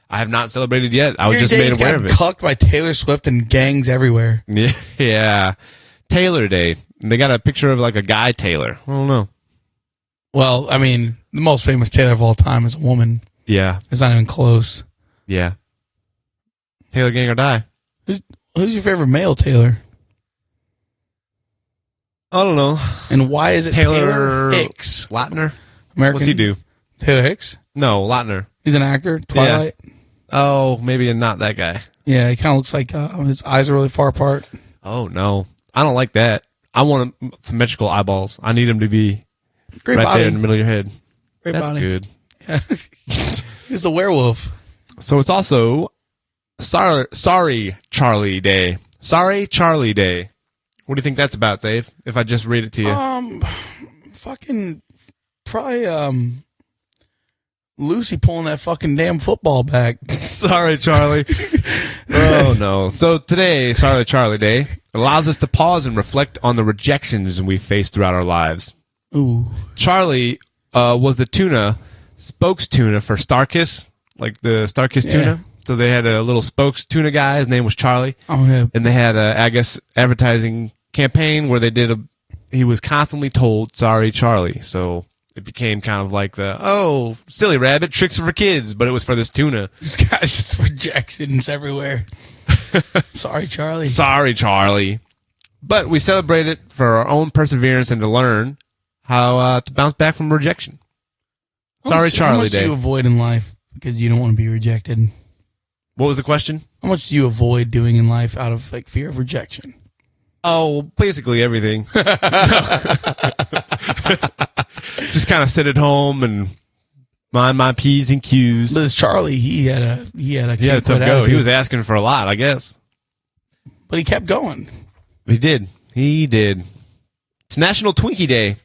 I have not celebrated yet. I was Your just days made aware got of it. cucked by Taylor Swift and gangs everywhere. Yeah. Taylor Day. And they got a picture of like a guy Taylor. I don't know. Well, I mean, the most famous Taylor of all time is a woman. Yeah. It's not even close. Yeah. Taylor Gang or Die. Who's your favorite male Taylor? I don't know. And why is it Taylor Hicks? Lautner? American. What's he do? Taylor Hicks? No, Lautner. He's an actor. Twilight. Yeah. Oh, maybe not that guy. Yeah, he kind of looks like his eyes are really far apart. Oh, no. I don't like that. I want symmetrical eyeballs. I need them to be Great right body. there in the middle of your head. Great That's body. good. Yeah. He's a werewolf. So it's also Sorry Charlie Day. Sorry Charlie Day. What do you think that's about, Dave? If I just read it to you. Fucking probably Lucy pulling that fucking damn football back. Sorry, Charlie. Oh, no. So today, Sorry Charlie Day allows us to pause and reflect on the rejections we face throughout our lives. Ooh. Charlie was the spokes tuna for Starkiss, like the Starkiss tuna. So they had a little spokes tuna guy. His name was Charlie. Oh, yeah. And they had I guess, advertising campaign where they did he was constantly told, sorry, Charlie. So it became kind of like silly rabbit, tricks for kids, but it was for this tuna. This guy's just rejections everywhere. Sorry, Charlie. Sorry, Charlie. But we celebrate it for our own perseverance and to learn how to bounce back from rejection. Sorry, Charlie How much Day. do you avoid in life because you don't want to be rejected? What was the question? How much do you avoid doing in life out of like fear of rejection? Oh, basically everything. Just kind of sit at home and mind my P's and Q's. But it's Charlie. He had a tough go. He was asking for a lot, I guess. But he kept going. He did. It's National Twinkie Day.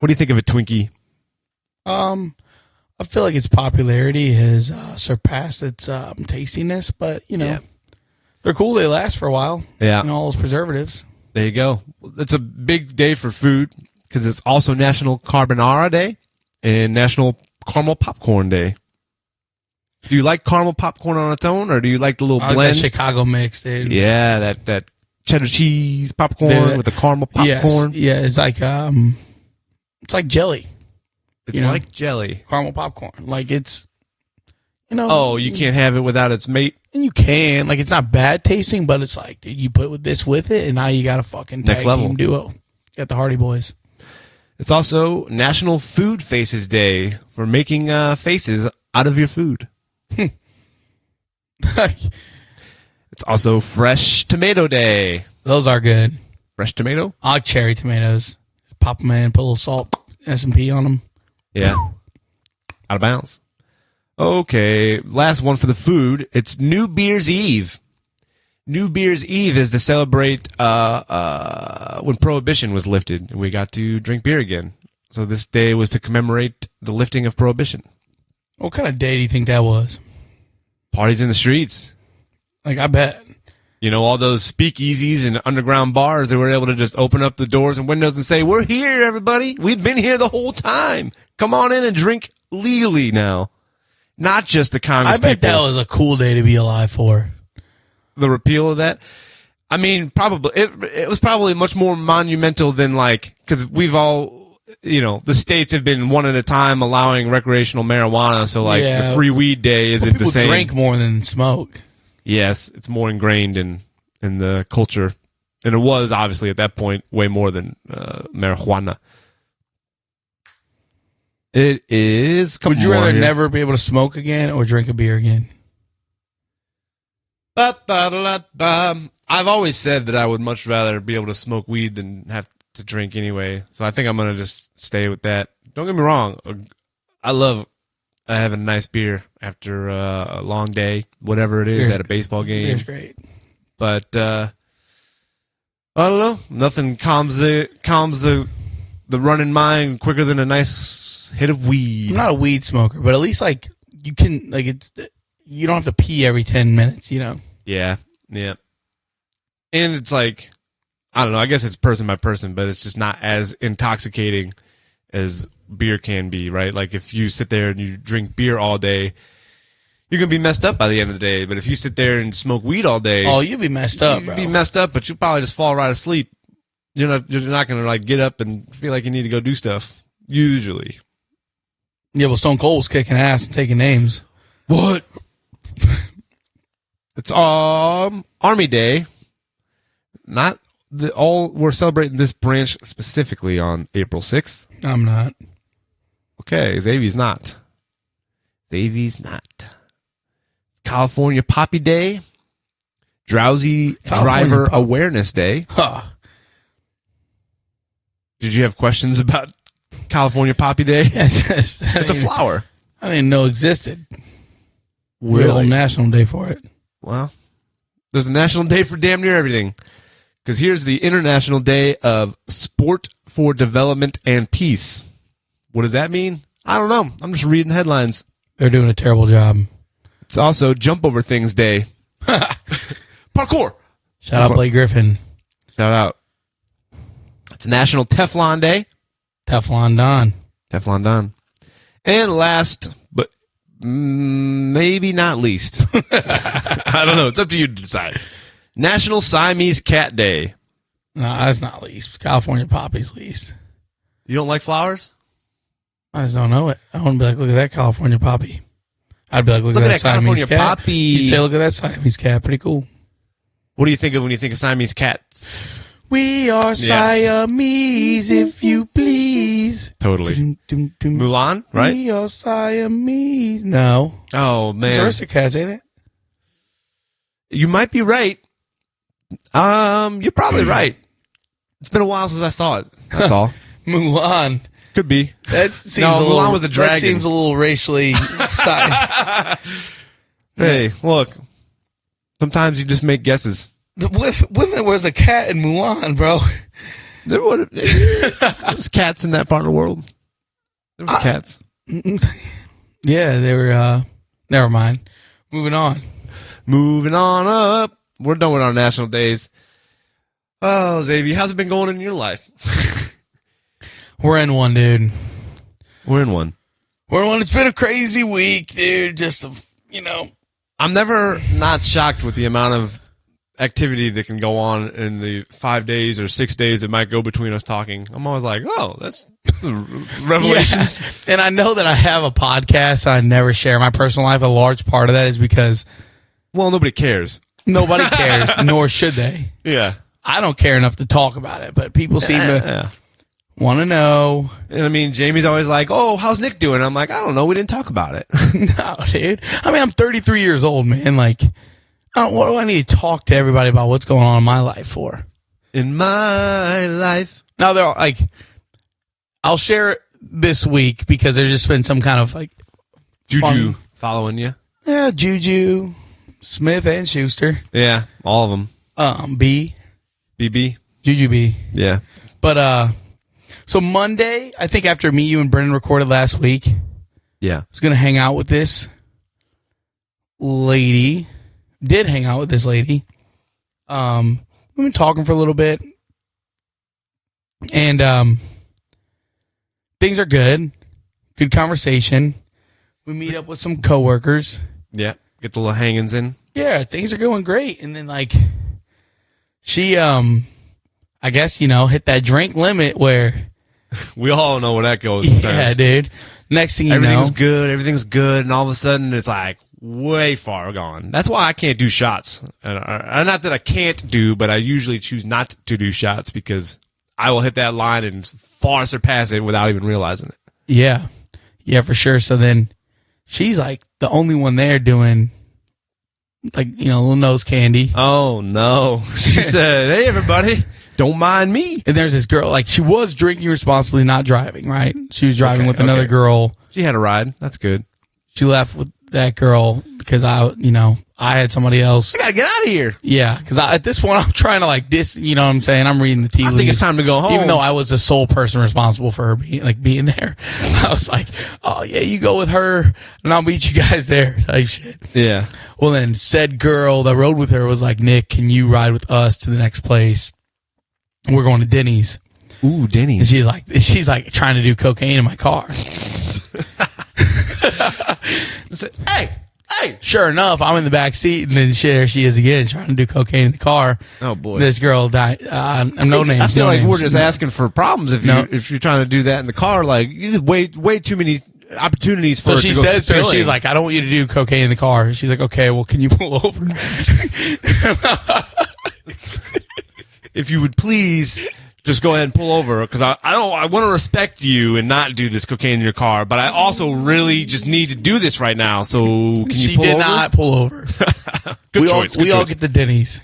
What do you think of a Twinkie? I feel like its popularity has surpassed its tastiness, but they're cool. They last for a while. Yeah. And all those preservatives. There you go. It's a big day for food because it's also National Carbonara Day and National Caramel Popcorn Day. Do you like caramel popcorn on its own, or do you like the little I like blend? that Chicago mix, dude. Yeah, that cheddar cheese popcorn with the caramel popcorn. Yes. Yeah, it's like jelly. It's like jelly. Caramel popcorn. Like it's, Oh, you can't have it without its mate. And you can. Like, it's not bad tasting, but it's like, dude, you put this with it, and now you got a fucking Next tag level team duo. You got the Hardy Boys. It's also National Food Faces Day for making faces out of your food. It's also Fresh Tomato Day. Those are good. Fresh tomato? I like cherry tomatoes. Pop them in, put a little salt, S&P on them. Yeah. Out of bounds. Okay, last one for the food. It's New Beer's Eve. New Beer's Eve is to celebrate when Prohibition was lifted and we got to drink beer again. So this day was to commemorate the lifting of Prohibition. What kind of day do you think that was? Parties in the streets. Like, I bet. All those speakeasies and underground bars, they were able to just open up the doors and windows and say, "We're here, everybody. We've been here the whole time. Come on in and drink legally now." Not just the Congress I bet people. that was a cool day to be alive for. The repeal of that? I mean, probably. It was probably much more monumental than because we've all, the states have been one at a time allowing recreational marijuana. So the free weed day isn't the same. People drink more than smoke. Yes, it's more ingrained in the culture. And it was obviously at that point way more than marijuana. It is. Would you rather never be able to smoke again or drink a beer again? I've always said that I would much rather be able to smoke weed than have to drink anyway. So I think I'm going to just stay with that. Don't get me wrong. I love having a nice beer after a long day, whatever it is, at a baseball game. Beer's great. But I don't know. Nothing calms the running mind quicker than a nice hit of weed. I'm not a weed smoker, but at least you can you don't have to pee every 10 minutes, Yeah. And it's I don't know, I guess it's person by person, but it's just not as intoxicating as beer can be, right? Like if you sit there and you drink beer all day, you're going to be messed up by the end of the day. But if you sit there and smoke weed all day, oh, you'll be messed up, bro. You'll be messed up, but you'll probably just fall right asleep. You're not going to get up and feel like you need to go do stuff. Usually. Yeah, well, Stone Cold was kicking ass and taking names. What? It's Army Day. We're celebrating this branch specifically on April 6th. I'm not. Okay, Xavi's not. California Poppy Day. Drowsy Driver Awareness Day. Huh. Did you have questions about California Poppy Day? Yes. It's a flower. I didn't know it existed. Really? Real national day for it. Well, there's a national day for damn near everything. Because here's the International Day of Sport for Development and Peace. What does that mean? I don't know. I'm just reading headlines. They're doing a terrible job. It's also Jump Over Things Day. Parkour. Shout out Blake Griffin. Shout out. It's National Teflon Day. Teflon Don. And last, but maybe not least. I don't know. It's up to you to decide. National Siamese Cat Day. No, that's not least. California Poppy's least. You don't like flowers? I just don't know it. I want to be like, look at that California Poppy. I'd be like, look at that Siamese California cat. poppy. You'd say, look at that Siamese cat. Pretty cool. What do you think of when you think of Siamese cats? We are Siamese, if you please. Totally. Dum, dum, dum. Mulan, right? We are Siamese. No. Oh, It's man. Aristocats, ain't it? You might be right. You're probably right. It's been a while since I saw it. That's all. Mulan. Could be. That seems No, a little, Mulan was a dragon. That seems a little racially side. Hey, look. Sometimes you just make guesses. When there was a cat in Mulan, bro. There was cats in that part of the world. There was cats. Yeah, they were, never mind. Moving on. Moving on up. We're done with our national days. Oh, Xavi, how's it been going in your life? We're in one, dude. We're in one. We're in one. It's been a crazy week, dude. Just, I'm never not shocked with the amount of activity that can go on in the 5 days or 6 days that might go between us talking. I'm always like, oh, that's revelations. Yeah. And I know that I have a podcast. I never share my personal life. A large part of that is because Well, nobody cares. nobody cares, nor should they. Yeah. I don't care enough to talk about it, but people seem to want to know. And I mean, Jamie's always like, oh, how's Nick doing? I'm like, I don't know. We didn't talk about it. No, dude. I mean, I'm 33 years old, man. Like, what do I need to talk to everybody about what's going on in my life for? In my life. Now, they're like, I'll share it this week because there's just been some kind of like Juju fun- following you. Yeah, Juju, Smith, and Schuster. Yeah, all of them. B. BB. Juju B. Yeah. But, so Monday, I think after me, you, and Brennan recorded last week, I Yeah. was going to hang out with this lady. Did hang out with this lady. We've been talking for a little bit. And things are good. Good conversation. We meet up with some coworkers. Yeah. Get the little hangings in. Yeah, things are going great. And then, like, she, I guess, hit that drink limit where... We all know where that goes sometimes. Yeah, dude. Next thing you know... Everything's good, and all of a sudden it's like way far gone. That's why I can't do shots. And not that I can't do, but I usually choose not to do shots because I will hit that line and far surpass it without even realizing it. Yeah. Yeah, for sure. So then she's like the only one there doing like, little nose candy. Oh, no. She said, hey, everybody, don't mind me. And there's this girl, like she was drinking responsibly, not driving, right? She was driving with another girl. She had a ride. That's good. She left with that girl because I had somebody else. I got to get out of here. Yeah, because at this point I'm trying to like you know what I'm saying? I'm reading the tea leaves. I think it's time to go home. Even though I was the sole person responsible for her being there. I was like, oh yeah, you go with her and I'll meet you guys there. Like shit. Yeah. Well then said girl that rode with her was like, Nick, can you ride with us to the next place? We're going to Denny's. Ooh, Denny's. And she's like trying to do cocaine in my car. Hey. Sure enough, I'm in the back seat, and then there she is again trying to do cocaine in the car. Oh boy, this girl died. No names. I feel no like names. we're just asking for problems if you're trying to do that in the car. Like you just way too many opportunities for. So it she to go says to her, spilling. she's like, I don't want you to do cocaine in the car. She's like, okay, well, can you pull over? If you would please just go ahead and pull over, because I want to respect you and not do this cocaine in your car, but I also really just need to do this right now. So can you She pull did over? not pull over. Good we choice. all get to Denny's.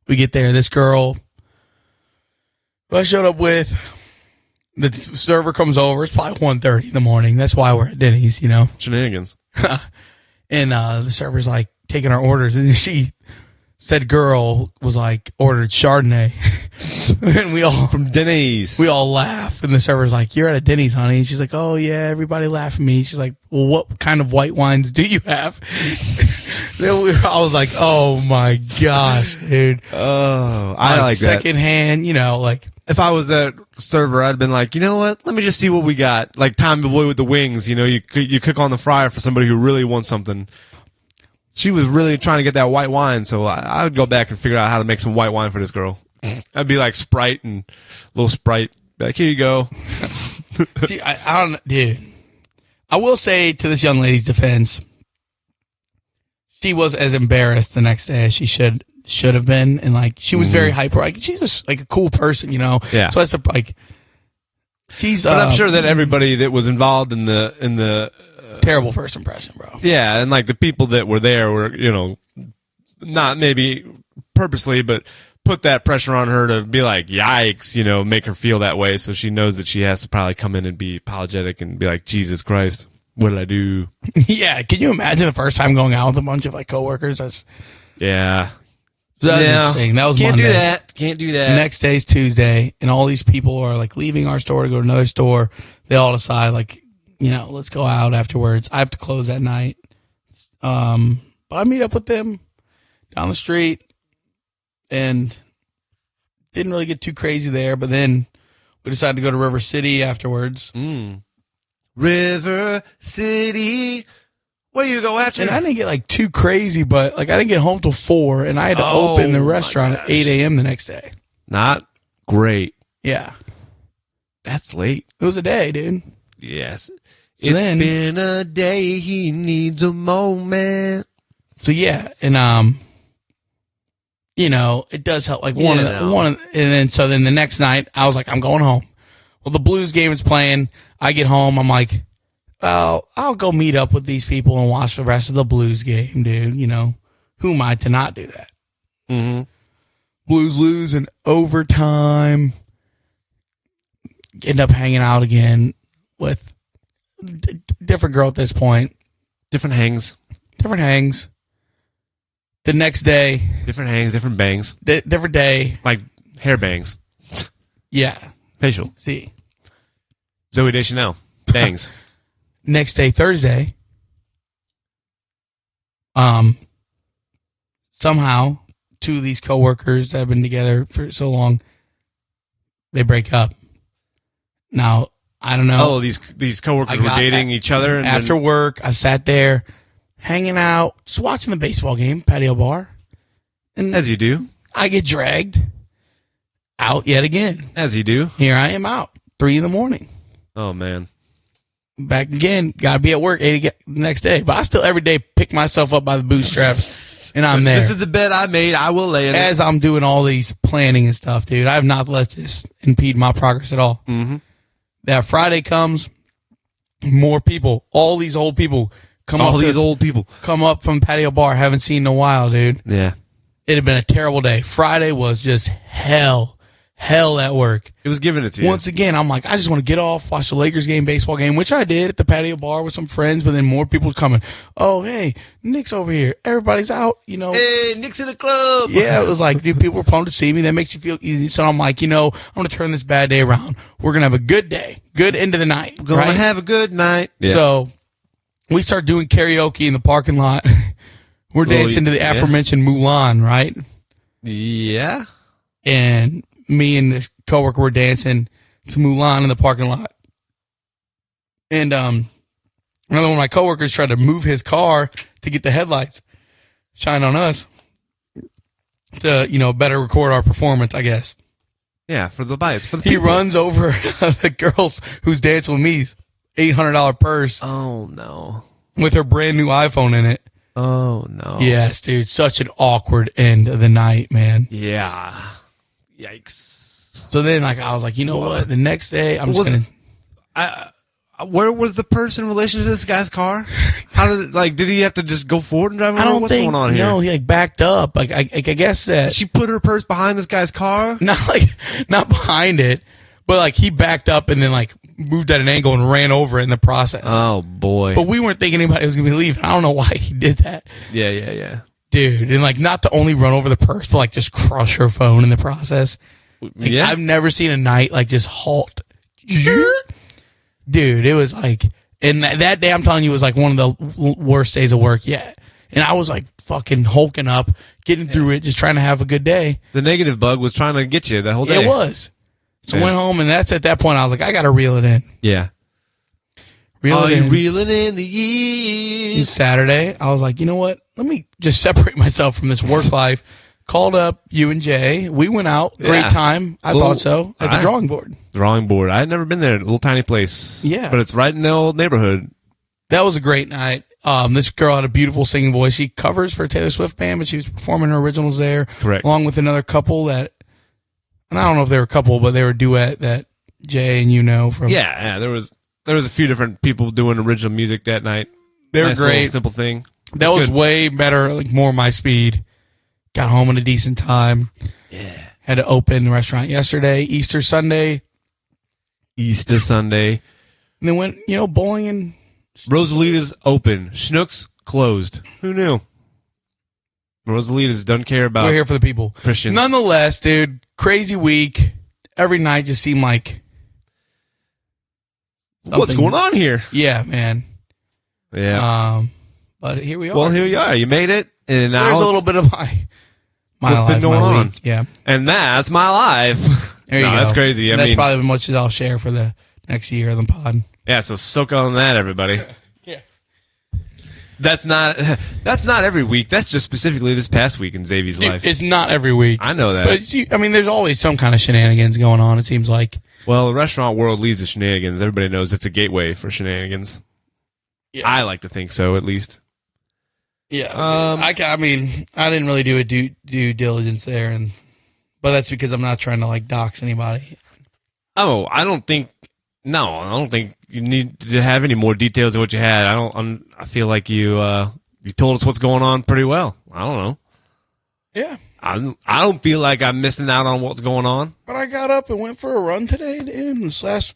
We get there. This girl who I showed up with, the server comes over. It's probably 1:30 in the morning. That's why we're at Denny's, Shenanigans. And the server's like taking our orders, and said girl was like ordered Chardonnay. And we all From Denny's. we all laugh, and the server's like, you're at a Denny's, honey. And she's like, oh yeah, everybody laugh at me. She's like, well, what kind of white wines do you have? I was like, oh my gosh, dude. Oh, I like that. Secondhand, like If I was that server, I'd been like, you know what? Let me just see what we got. Like Tommy Boy with the wings. You cook on the fryer for somebody who really wants something. She was really trying to get that white wine, so I would go back and figure out how to make some white wine for this girl. I'd be like Sprite and little Sprite. Be like, here you go. I don't, dude. I will say to this young lady's defense, she was as embarrassed the next day as she should have been, and like she was very hyper. Like she's just like a cool person, you know. Yeah. So it's like she's. But I'm sure that everybody that was involved in the terrible first impression, bro. yeah, and like the people that were there were, you know, not maybe purposely, but put that pressure on her to be like, yikes, you know, make her feel that way. So she knows that she has to probably come in and be apologetic and be like, Jesus Christ, what did I do? Yeah. Can you imagine the first time going out with a bunch of like coworkers? Yeah. So that was interesting. That was Can't Monday. do that. Can't do that. Next day's Tuesday, and all these people are like leaving our store to go to another store. They all decide like, you know, let's go out afterwards. I have to close that night. But I meet up with them down the street and didn't really get too crazy there. But then we decided to go to River City afterwards. River City. What do you go after? And I didn't get like too crazy, but like I didn't get home till 4, and I had to Oh, open the my restaurant at 8 a.m. the next day. Not great. Yeah. That's late. It was a day, dude. Yes. It's Been a day. He needs a moment. So yeah, and you know, it does help. Like and then the next night I was like, I'm going home. Well, the Blues game is playing. I get home. I'm like, well, I'll go meet up with these people and watch the rest of the Blues game, dude. You know, who am I to not do that? Mm-hmm. Blues lose in overtime. End up hanging out again with different girl at this point. Different hangs. The next day. Different hangs, different bangs. Different day. Like hair bangs. Yeah. Facial. See. Zoe Deschanel. Bangs. Next day, Thursday. Somehow, two of these coworkers that have been together for so long, they break up. Now, I don't know. Oh, these coworkers were dating each other. And after work, I sat there, hanging out, just watching the baseball game, patio bar. And as you do. I get dragged out yet again. As you do. Here I am out, 3 a.m. Oh, man. Back again, got to be at work 8 the next day. But I still every day pick myself up by the bootstraps, and I'm there. This is the bed I made. I will lay in it. As I'm doing all these planning and stuff, dude. I have not let this impede my progress at all. Mm-hmm. That Friday comes, more people, all these old people come up from patio bar, haven't seen in a while, dude. Yeah. It had been a terrible day. Friday was just hell at work. It was giving it to you. Once again, I'm like, I just want to get off, watch the Lakers game, baseball game, which I did at the patio bar with some friends, but then more people were coming. Oh, hey, Nick's over here. Everybody's out, you know. Hey, Nick's in the club. Yeah, it was like, dude, people were pumped to see me. That makes you feel easy. So I'm like, you know, I'm going to turn this bad day around. We're going to have a good day, good end of the night. We're going to have a good night. Yeah. So we start doing karaoke in the parking lot. We're dancing to the aforementioned Mulan, right? Yeah. And me and this coworker were dancing to Mulan in the parking lot. And another one of my coworkers tried to move his car to get the headlights shine on us to, you know, better record our performance, I guess. Yeah, for the bites. For the he people. runs over the girls who's dancing with me's $800 purse. Oh, no. With her brand new iPhone in it. Oh, no. Yes, dude. Such an awkward end of the night, man. Yeah. Yikes. So then, like, I was like, you know what? The next day, I'm just going to... Where was the person in relation to this guy's car? How did he have to just go forward and drive over? I don't What's think, going on here? No, he like backed up. Like, I guess that... She put her purse behind this guy's car? Not behind it, but like he backed up and then like moved at an angle and ran over it in the process. Oh, boy. But we weren't thinking anybody was going to be leaving. I don't know why he did that. Yeah. Dude, and like not to only run over the purse, but like just crush her phone in the process. Like, yeah. I've never seen a night like just halt. Dude, it was like, and that day I'm telling you, it was like one of the worst days of work yet. And I was like fucking hulking up, getting through it, just trying to have a good day. The negative bug was trying to get you the whole day. It was. So went home, and that's at that point I was like, I got to reel it in. Yeah. Reel it in. Reeling in the years? Saturday, I was like, you know what? Let me just separate myself from this work life. Called up you and Jay. We went out. Great time. I thought so. At the drawing board. Drawing board. I had never been there. A little tiny place. Yeah. But it's right in the old neighborhood. That was a great night. This girl had a beautiful singing voice. She covers for a Taylor Swift band, but she was performing her originals there. Correct. Along with another couple and I don't know if they were a couple, but they were a duet that Jay and from. Yeah, there was a few different people doing original music that night. They were nice great. little simple thing. That was good. way better, like more my speed. Got home in a decent time. Yeah. Had to open the restaurant yesterday, Easter Sunday. And then went, bowling and Rosalita's open. Schnucks closed. Who knew? Rosalita's doesn't care about we're here for the people. Christians. Nonetheless, dude, crazy week. Every night just seemed like What's going on here? Yeah, man. Yeah. But here we are. Well, here you are. You made it. And now there's a little bit of my what's life, been going my on. week. Yeah. And that's my life. There you go. That's crazy. That's probably as much as I'll share for the next year of the pod. Yeah, so soak on that, everybody. Yeah. That's not every week. That's just specifically this past week in Xavi's life. It's not every week. I know that. But there's always some kind of shenanigans going on, it seems like. Well, the restaurant world leads to shenanigans. Everybody knows it's a gateway for shenanigans. Yeah. I like to think so, at least. Yeah. I didn't really do a due diligence there, but that's because I'm not trying to dox anybody. Oh, I don't think you need to have any more details than what you had. I feel like you told us what's going on pretty well. I don't know. Yeah. I don't feel like I'm missing out on what's going on. But I got up and went for a run today, dude. This last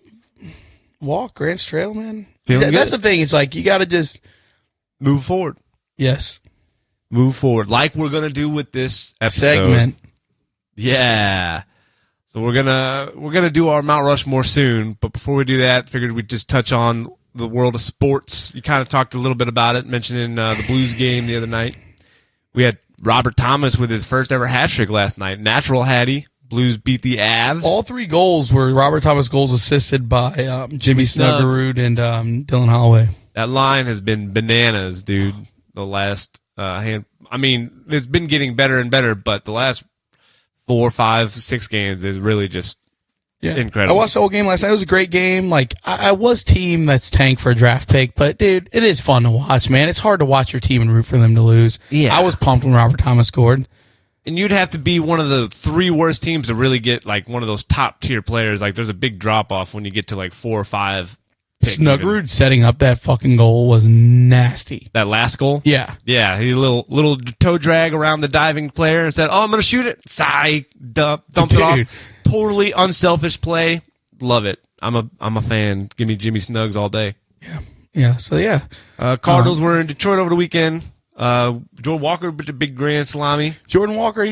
walk, Grants Trail, man. That's the thing. It's like you got to just move forward. Yes. Move forward, like we're gonna do with this episode. Segment. Yeah. So we're gonna do our Mount Rushmore soon, but before we do that, figured we'd just touch on the world of sports. You kind of talked a little bit about it, mentioning the Blues game the other night. We had Robert Thomas with his first ever hat trick last night. Natural hattie. Blues beat the Avs. All three goals were Robert Thomas goals assisted by Jimmy Snuggerud and Dylan Holloway. That line has been bananas, dude. The last it's been getting better and better, but the last 4, 5, 6 games is really just incredible. I watched the whole game last night. It was a great game. I was team that's tanked for a draft pick, but dude, it is fun to watch, man. It's hard to watch your team and root for them to lose. Yeah. I was pumped when Robert Thomas scored. And you'd have to be one of the 3 worst teams to really get one of those top tier players. There's a big drop off when you get to 4 or 5. Snuggerud setting up that fucking goal was nasty. That last goal? Yeah. Yeah, he little toe drag around the diving player and said, "Oh, I'm going to shoot it." Dumps it off. Totally unselfish play. Love it. I'm a fan. Give me Jimmy Snugs all day. Yeah. Yeah. So yeah. Cardinals were in Detroit over the weekend. Jordan Walker with the big grand salami. Jordan Walker,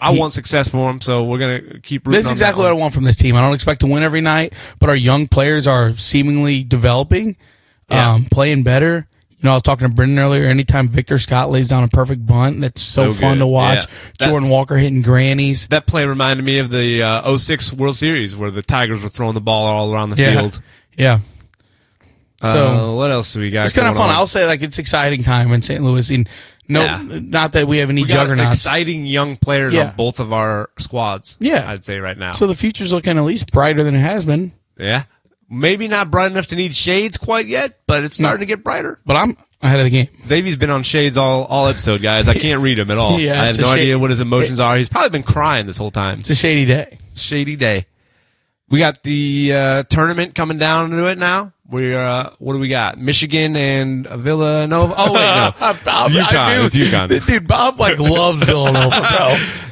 I want success for him, so we're going to keep rooting. This is exactly what I want from this team. I don't expect to win every night, but our young players are seemingly developing, playing better. I was talking to Brendan earlier. Anytime Victor Scott lays down a perfect bunt, that's so fun to watch. Yeah. Jordan Walker hitting grannies. That play reminded me of the 06 World Series where the Tigers were throwing the ball all around the field. Yeah. So what else do we got? It's kind of fun. I'll say it's exciting time in St. Louis. Not that we have any juggernauts. Exciting young players on both of our squads. Yeah, I'd say right now. So the future's looking at least brighter than it has been. Yeah, maybe not bright enough to need shades quite yet, but it's starting to get brighter. But I'm ahead of the game. Xavi's been on shades all episode, guys. I can't read him at all. Yeah, I have no idea what his emotions are. He's probably been crying this whole time. It's a shady day. Shady day. We got the tournament coming down to it now. What do we got? Michigan and Villanova. Oh wait, no, UConn. It's UConn. Dude, Bob loves Villanova,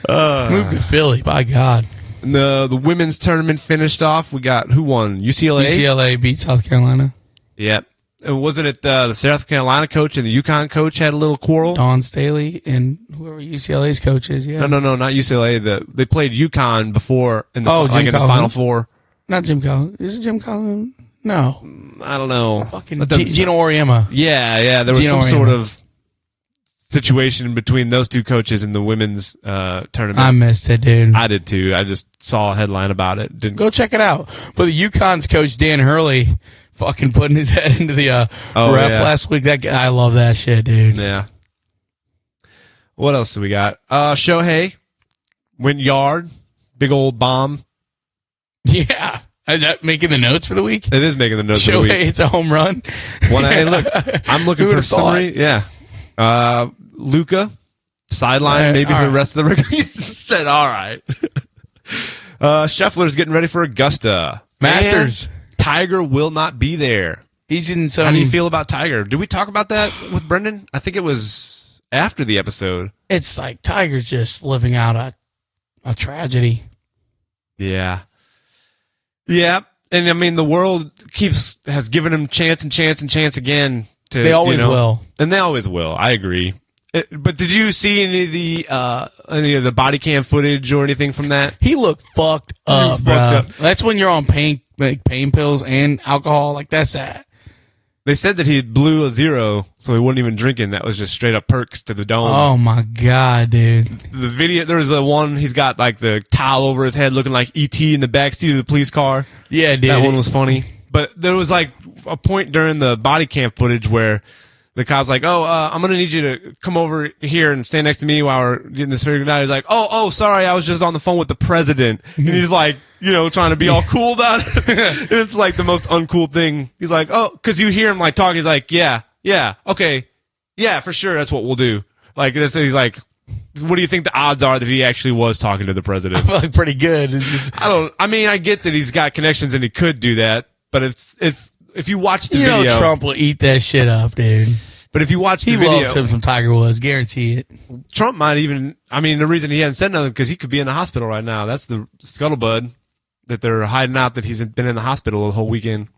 bro. Moved to Philly. By God. And the women's tournament finished off. We got who won? UCLA. UCLA beat South Carolina. Yep. And wasn't it the South Carolina coach and the UConn coach had a little quarrel? Dawn Staley and whoever UCLA's coach is. Yeah. No, not UCLA. They played UConn before in the in the Final Four. Not Jim Collins. Is it Jim Collins? No. I don't know. Fucking Gino Auriemma. Yeah. There was some sort of situation between those two coaches in the women's tournament. I missed it, dude. I did too. I just saw a headline about it. Go check it out. But the UConn's coach, Dan Hurley, fucking putting his head into the ref last week. That guy, I love that shit, dude. Yeah. What else do we got? Shohei went yard. Big old bomb. Yeah. Is that making the notes for the week? It is making the notes for the week. Shohei, it's a home run. Hey, look, I'm looking Who for a would've thought? summary. Yeah. Luca, sideline, maybe all for the right. rest of the regular. He said, all right. Scheffler's getting ready for Augusta. Masters. And Tiger will not be there. He's in some. How do you feel about Tiger? Did we talk about that with Brendan? I think it was after the episode. It's like Tiger's just living out a tragedy. Yeah. Yeah. And I mean, the world has given him chance and chance and chance again to. They always will. And they always will. I agree. But did you see any of the body cam footage or anything from that? He looked fucked up, fucked bro. up. That's when you're on pain pills and alcohol. Like, that's that. They said that he blew a 0, so he wasn't even drinking. That was just straight up perks to the dome. Oh, my God, dude. The video, there was the one, he's got like the towel over his head looking like E.T. in the backseat of the police car. Yeah, dude. That one was funny. But there was like a point during the body cam footage where the cop's like, I'm going to need you to come over here and stand next to me while we're getting this figured out. He's like, oh, sorry, I was just on the phone with the president. And he's like, trying to be all cool about it. And it's like the most uncool thing. He's like, because you hear him like talking. He's like, yeah, okay. Yeah, for sure. That's what we'll do. Like, he's like, what do you think the odds are that he actually was talking to the president? I feel like pretty good. It's just, I get that he's got connections and he could do that, but if you watch the video, Trump will eat that shit up, dude. But if you watch the He video, loves him some Tiger Woods, guarantee it. Trump might even. I mean, the reason he hasn't said nothing because he could be in the hospital right now. That's the scuttlebutt that they're hiding out that he's been in the hospital the whole weekend,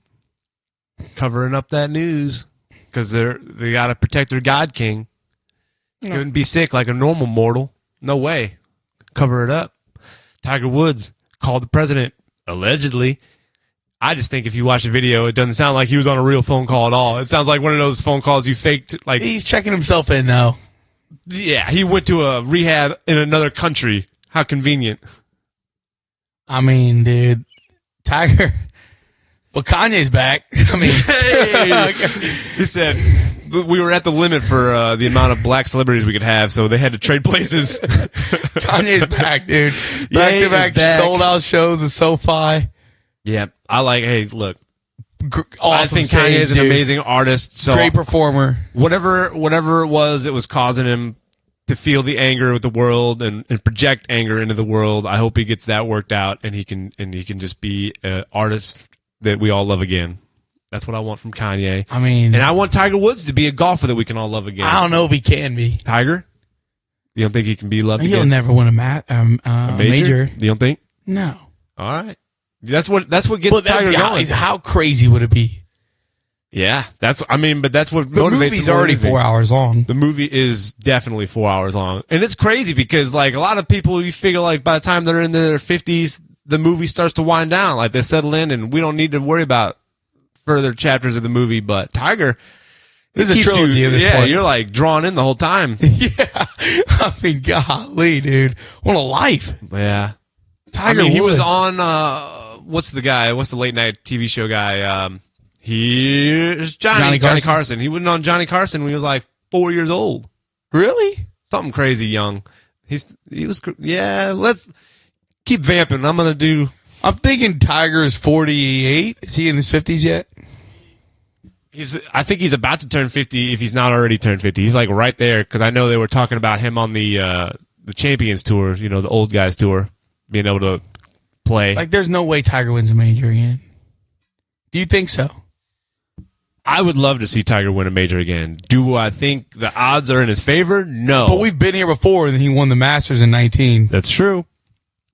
covering up that news because they got to protect their God King. He couldn't be sick like a normal mortal. No way. Cover it up. Tiger Woods called the president allegedly. I just think if you watch the video, it doesn't sound like he was on a real phone call at all. It sounds like one of those phone calls you faked. Like, He's checking himself in, though. yeah, he went to a rehab in another country. How convenient. I mean, dude, Tiger. Well, Kanye's back. I mean, Hey! He said we were at the limit for the amount of black celebrities we could have, so they had to trade places. Kanye's back, dude. Yeah, he is Back-to-back back. sold-out shows at SoFi. Yeah, hey, look. Awesome I think stage, Kanye is an dude. amazing artist. So Great performer. whatever it was causing him to feel the anger with the world and project anger into the world. I hope he gets that worked out and he can just be an artist that we all love again. That's what I want from Kanye. I mean, And I want Tiger Woods to be a golfer that we can all love again. I don't know if he can be. Tiger? You don't think he can be loved He'll again? never win a major. You don't think? No. All right. That's what gets But Tiger going. how crazy would it be? Yeah, but that's what The motivates movie's him more already than anything. 4 hours long. The movie is definitely 4 hours long. And it's crazy because, like, a lot of people, you figure, like, by the time they're in their 50s, the movie starts to wind down. Like, they settle in and we don't need to worry about further chapters of the movie. But Tiger, This is a keeps trilogy you, at this yeah, point. you're, like, drawn in the whole time. Yeah. I mean, golly, dude. What a life. Yeah. Tiger he was Woods. on, what's the late night TV show guy? He's Johnny Johnny Carson. He went on Johnny Carson when he was like 4 years old. Really? Something crazy young. Let's keep vamping. I'm thinking Tiger is 48. Is he in his 50s yet? I think he's about to turn 50 if he's not already turned 50. He's like right there because I know they were talking about him on the Champions Tour, the old guys tour, being able to play. Like, there's no way Tiger wins a major again. Do you think so? I would love to see Tiger win a major again. Do I think the odds are in his favor? No. But we've been here before, and he won the Masters in 19. That's true.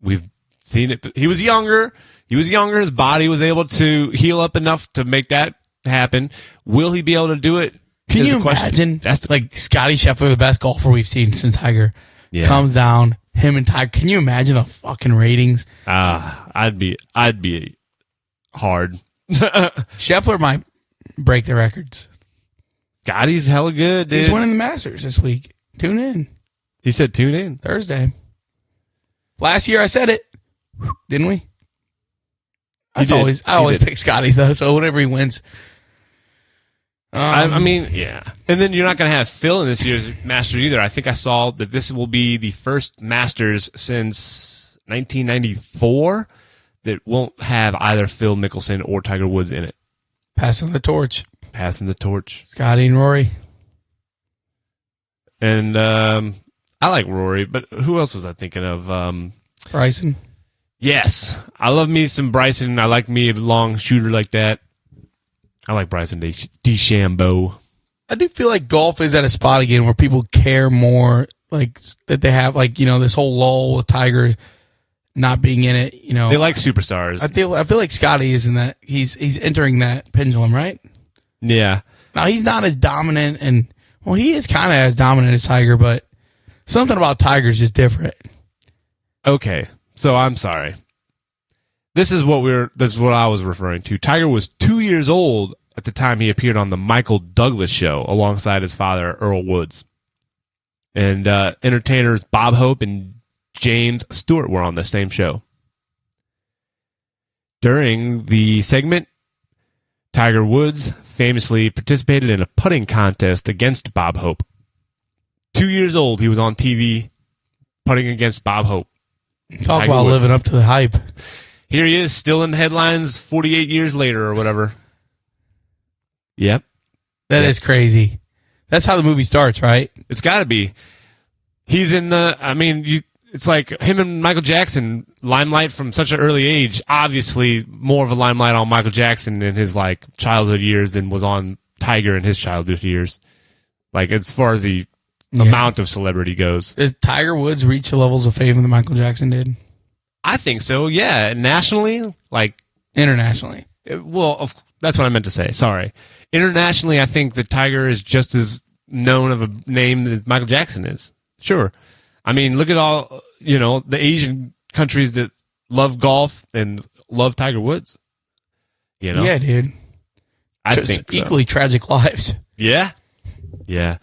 We've seen it. He was younger. His body was able to heal up enough to make that happen. Will he be able to do it? Can is you the question. imagine? That's like Scotty Scheffler, the best golfer we've seen since Tiger comes down. Him and Tiger. Can you imagine the fucking ratings? I'd be hard. Scheffler might break the records. Scotty's hella good, dude. He's winning the Masters this week. Tune in. He said tune in. Thursday. Last year I said it. Didn't we? I always pick Scotty though, so whenever he wins. I mean, yeah. And then you're not going to have Phil in this year's Masters either. I think I saw that this will be the first Masters since 1994 that won't have either Phil Mickelson or Tiger Woods in it. Passing the torch. Passing the torch. Scotty and Rory. And I like Rory, but who else was I thinking of? Bryson. Yes. I love me some Bryson. I like me a long shooter like that. I like Bryson DeChambeau. I do feel like golf is at a spot again where people care more, like, that they have, like, you know, this whole lull with Tiger not being in it, you know. They like superstars. I feel like Scotty is in that. He's entering that pendulum, right? Yeah. Now, he's not as dominant, and, well, he is kind of as dominant as Tiger, but something about Tiger is just different. Okay. So I'm sorry. This is what I was referring to. Tiger was 2 years old at the time he appeared on the Michael Douglas show alongside his father, Earl Woods. And entertainers Bob Hope and James Stewart were on the same show. During the segment, Tiger Woods famously participated in a putting contest against Bob Hope. 2 years old, he was on TV putting against Bob Hope. Talk Tiger about Woods. living up to the hype. Here he is, still in the headlines 48 years later or whatever. Yep. That is crazy. That's how the movie starts, right? It's got to be. He's in the, it's like him and Michael Jackson, limelight from such an early age. Obviously, more of a limelight on Michael Jackson in his like childhood years than was on Tiger in his childhood years. Like as far as the amount of celebrity goes. Does Tiger Woods reach the levels of fame that Michael Jackson did? I think so, yeah. Nationally, like... Internationally. Well, that's what I meant to say. Sorry. Internationally, I think that Tiger is just as known of a name that Michael Jackson is. Sure. I mean, look at all, the Asian countries that love golf and love Tiger Woods. Yeah, dude. I think so. Equally tragic lives. Yeah. Yeah.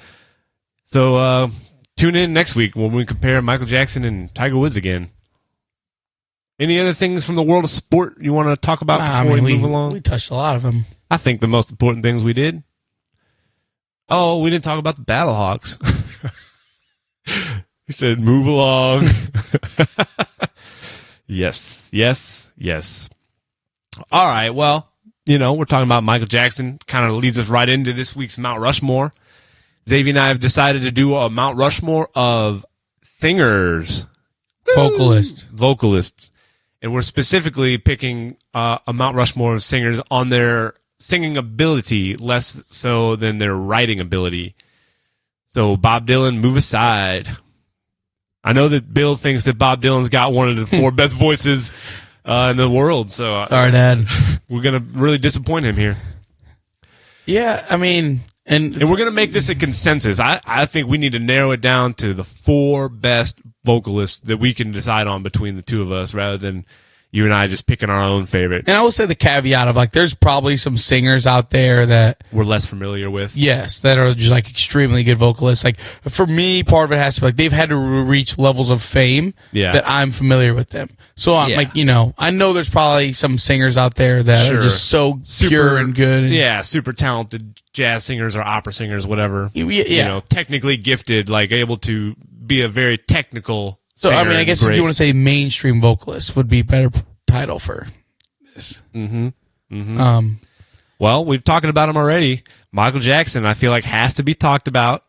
So, tune in next week when we compare Michael Jackson and Tiger Woods again. Any other things from the world of sport you want to talk about before we move along? We touched a lot of them. I think the most important things we did. Oh, we didn't talk about the Battlehawks. He said, move along. Yes. All right, well, we're talking about Michael Jackson. Kind of leads us right into this week's Mount Rushmore. Xavier and I have decided to do a Mount Rushmore of singers. Vocalists. And we're specifically picking a Mount Rushmore of singers on their singing ability, less so than their writing ability. So, Bob Dylan, move aside. I know that Bill thinks that Bob Dylan's got one of the 4 best voices in the world. So, sorry, Dad. We're going to really disappoint him here. Yeah, I mean... And we're going to make this a consensus. I think we need to narrow it down to the 4 best vocalists that we can decide on between the two of us rather than you and I just picking our own favorite. And I will say the caveat of, like, there's probably some singers out there that we're less familiar with. Yes, that are just, like, extremely good vocalists. Like, for me, part of it has to be, like, they've had to reach levels of fame that I'm familiar with them. So, I'm like, I know there's probably some singers out there that are just so pure and good. Yeah, super talented jazz singers or opera singers, whatever. Technically gifted, like, able to be a very technical So, singer. I guess if you want to say mainstream vocalist would be a better title for this. Well, we've talking about him already. Michael Jackson, I feel like, has to be talked about.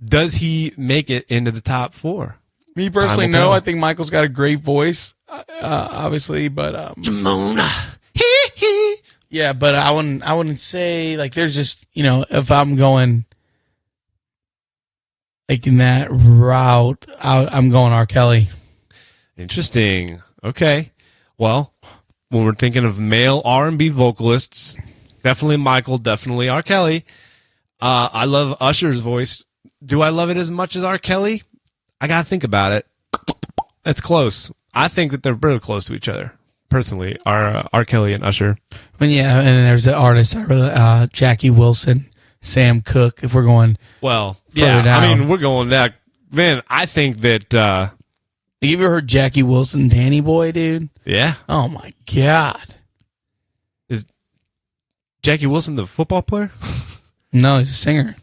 Does he make it into the top 4? Me personally, no. I think Michael's got a great voice, obviously, but Jamona. Yeah, but I wouldn't say, like, there's just, if I'm going like in that route, I'm going R. Kelly. Interesting. Okay. Well, when we're thinking of male R&B vocalists, definitely Michael, definitely R. Kelly. I love Usher's voice. Do I love it as much as R. Kelly? I got to think about it. It's close. I think that they're really close to each other, personally, R. Kelly and Usher. And there's the artist, Jackie Wilson, Sam Cooke, if we're going further down. I mean, we're going that. Man, I think that... Have you ever heard Jackie Wilson, Danny Boy, dude? Yeah. Oh, my God. Is Jackie Wilson the football player? No, he's a singer.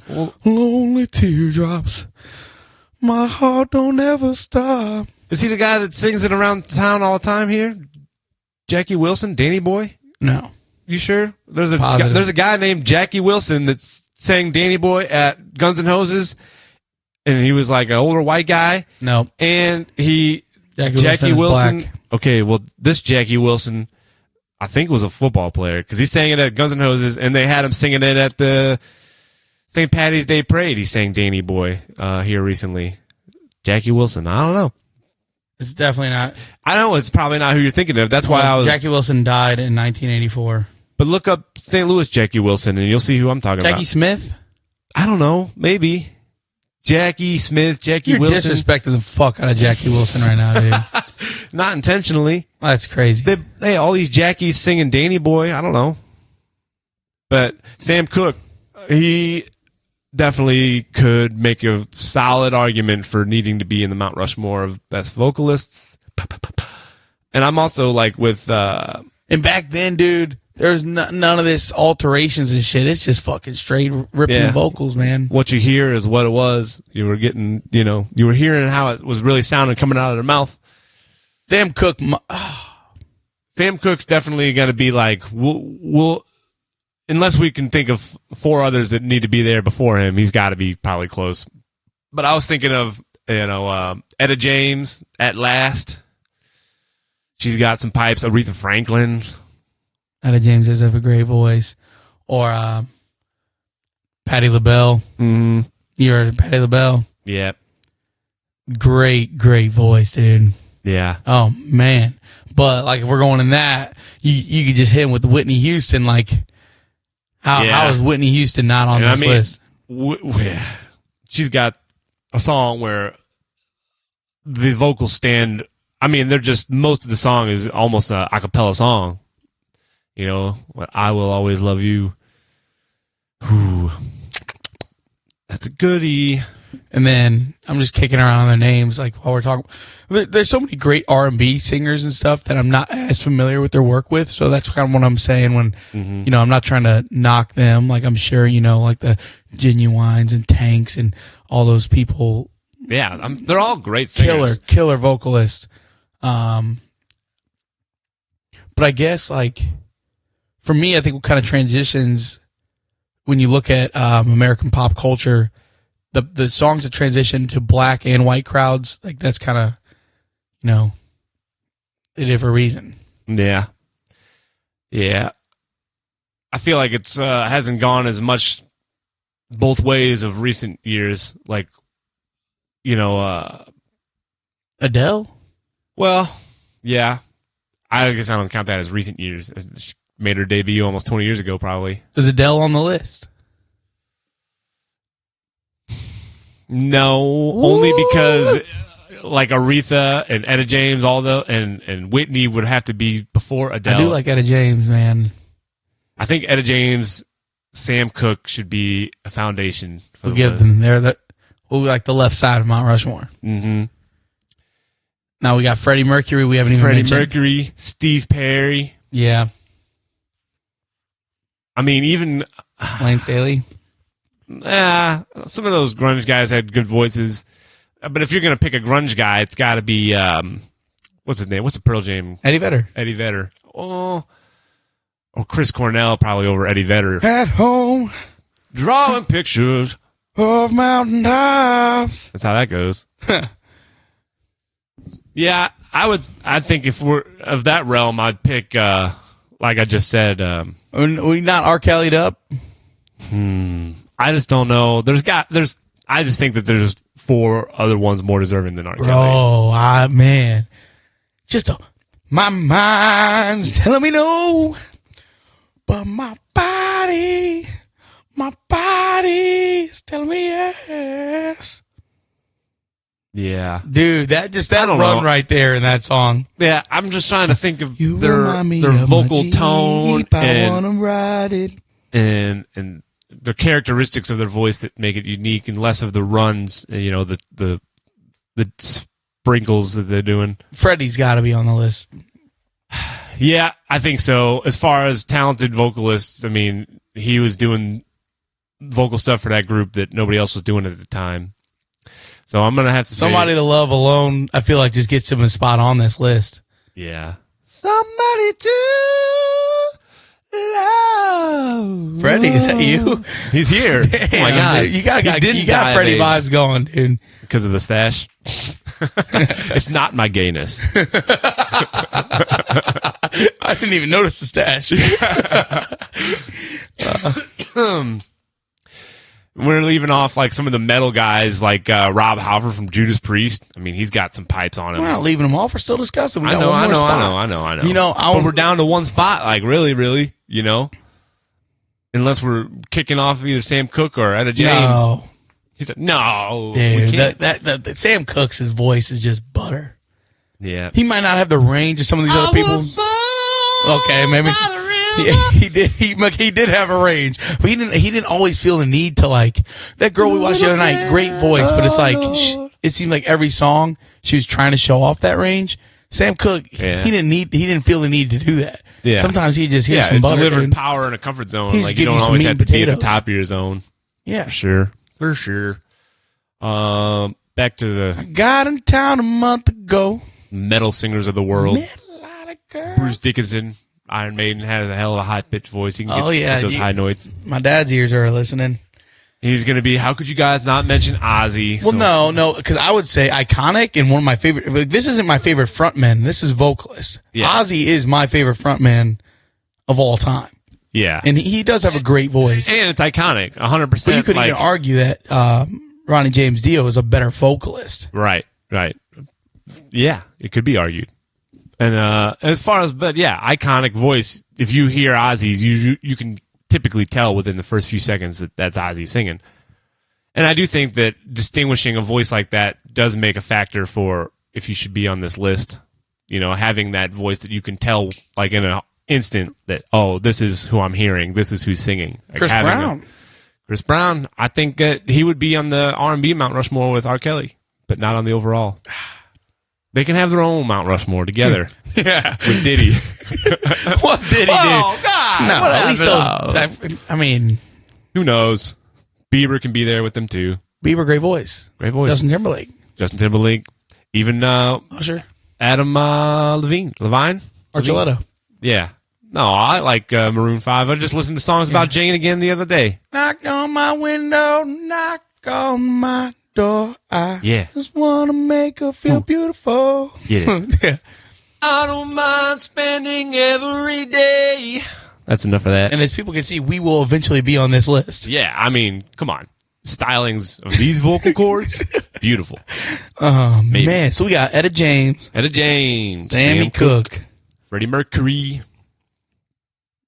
Well, lonely teardrops, my heart don't ever stop. Is he the guy that sings it around town all the time here? Jackie Wilson, Danny Boy? No. You sure? There's Positive. a guy named Jackie Wilson that's sang Danny Boy at Guns N' Roses, and he was like an older white guy. No. And Jackie Wilson is black. Okay, well, this Jackie Wilson, I think, was a football player because he sang it at Guns N' Roses, and they had him singing it at the St. Patty's Day Parade. He sang Danny Boy here recently. Jackie Wilson, I don't know. It's definitely not. I know it's probably not who you're thinking of. That's why I was. Jackie Wilson died in 1984. But look up St. Louis Jackie Wilson, and you'll see who I'm talking about. Jackie Smith? I don't know. Maybe. Jackie Smith, Jackie You're Wilson. disrespecting the fuck out of Jackie Wilson right now, dude. Not intentionally. That's crazy. Hey, all these Jackies singing Danny Boy. I don't know. But Sam Cooke, he definitely could make a solid argument for needing to be in the Mount Rushmore of best vocalists. And I'm also like with... And back then, dude, there's none of this alterations and shit. It's just fucking straight ripping the vocals, man. What you hear is what it was. You were getting, you were hearing how it was really sounding coming out of their mouth. Sam Cooke. Sam Cooke's definitely going to be like, we'll, unless we can think of 4 others that need to be there before him, he's got to be probably close. But I was thinking of, Etta James at last. She's got some pipes. Aretha Franklin. Etta James does have a great voice. Or Patti LaBelle. Mm-hmm. You heard of Patti LaBelle? Yeah. Great voice, dude. Yeah. Oh, man. But, like, if we're going in that, you could just hit him with Whitney Houston. Like, how is Whitney Houston not on this list? She's got a song where the vocals stand... they're just, most of the song is almost a cappella song. I Will Always Love You. Ooh, that's a goodie. And then I'm just kicking around their names, like while we're talking. There's so many great R&B singers and stuff that I'm not as familiar with their work with. So that's kind of what I'm saying when, I'm not trying to knock them. Like I'm sure, like the Genuines and Tanks and all those people. Yeah, they're all great singers. Killer vocalist. But I guess like for me, I think what kind of transitions when you look at American pop culture, the songs that transition to black and white crowds, like that's kind of, a different reason. Yeah. Yeah. I feel like it's hasn't gone as much both ways of recent years. Like, Adele? Well, yeah. I guess I don't count that as recent years. She made her debut almost 20 years ago, probably. Is Adele on the list? No, only because like Aretha and Etta James, and Whitney would have to be before Adele. I do like Etta James, man. I think Etta James, Sam Cooke should be a foundation for we'll the give list. them. We'll be like the left side of Mount Rushmore. Mm-hmm. Now we got Freddie Mercury. We haven't even mentioned. Freddie Mercury, Steve Perry. Yeah. Even Lane Staley. Some of those grunge guys had good voices. But if you're going to pick a grunge guy, it's got to be, what's his name? What's the Pearl Jam? Eddie Vedder. Eddie Vedder. Oh, or Chris Cornell probably over Eddie Vedder. At home. Drawing pictures of mountaintops. That's how that goes. Yeah, I think if we're of that realm, I'd pick, like I just said. We not R. Kelly'd up? I just don't know. I just think that there's 4 other ones more deserving than R. Kelly. Oh, man. My mind's telling me no, but my body is telling me yes. Yeah. Dude, that run right there in that song. Yeah, I'm just trying to think of their vocal tone I wanna ride it. And the characteristics of their voice that make it unique, and less of the runs, the sprinkles that they're doing. Freddie's got to be on the list. Yeah, I think so. As far as talented vocalists, he was doing vocal stuff for that group that nobody else was doing at the time. So I'm gonna have to Somebody to Love alone, I feel like just gets him a spot on this list. Yeah. somebody to love. Freddie, is that you? He's here. Damn, oh my God. dude, you got die Freddie of AIDS vibes going, dude. because of the stash. It's not my gayness. I didn't even notice the stash. We're leaving off like some of the metal guys, like Rob Halford from Judas Priest. I mean, he's got some pipes on him. We're not leaving them off. We're still discussing. We got I one more spot. know. You know, but we're down to one spot. Like, really, you know? Unless we're kicking off either Sam Cooke or Etta James. No. He said, no. Dude, we can't. that Sam Cooke's voice is just butter. Yeah. He might not have the range of some of these other people. Okay, maybe. Yeah, he did. He did have a range, but he didn't always feel the need to like that girl we watched the other night. Great voice, but it's like it seemed like every song she was trying to show off that range. Sam Cooke, Yeah. he didn't feel the need to do that. Yeah. Sometimes he just hit Yeah, some it butter. delivered Dude. power in a comfort zone. He Like, just you give don't you some always meat have and to be at the potatoes. top of your zone. Yeah, For sure. Back to the got in town a month ago. metal singers of the world. Met a lot of girls. Bruce Dickinson, Iron Maiden, has a hell of a high-pitched voice. He can get those high notes. My dad's ears are listening. He's going to be, how could you guys not mention Ozzy? Well, no, because I would say iconic and one of my favorite. Like, this isn't my favorite frontman. This is vocalist. Yeah. Ozzy is my favorite frontman of all time, Yeah. and he does have a great voice. And it's iconic, 100%. But you could even argue that Ronnie James Dio is a better vocalist. Right. Yeah, it could be argued. And as far as, but yeah, iconic voice. If you hear Ozzy's, you can typically tell within the first few seconds that that's Ozzy singing. And I do think that distinguishing a voice like that does make a factor for if you should be on this list. You know, having that voice that you can tell, like in an instant, that this is who I'm hearing. This is who's singing. Like Chris Brown. Chris Brown. I think that he would be on the R&B Mount Rushmore with R. Kelly, but not on the overall. They can have their own Mount Rushmore together. Yeah. With Diddy. What did he do? Oh, God. No, What at least happened? those. I mean, Who knows? Bieber can be there with them, too. Bieber, great voice. Great voice. Justin Timberlake, Even Usher, Adam Levine. Archuleta. Yeah. No, I like Maroon 5. I just listened to songs about Jane again the other day. Knock on my window, knock on my door. I Yeah. just want to make her feel beautiful. Yeah. Yeah. I don't mind spending every day. That's enough of that. And as people can see, we will eventually be on this list. Yeah, I mean, come on. Stylings of these vocal cords, beautiful. Maybe. Man, so we got Etta James, Etta James, Sammy Sam Cooke. Freddie Mercury,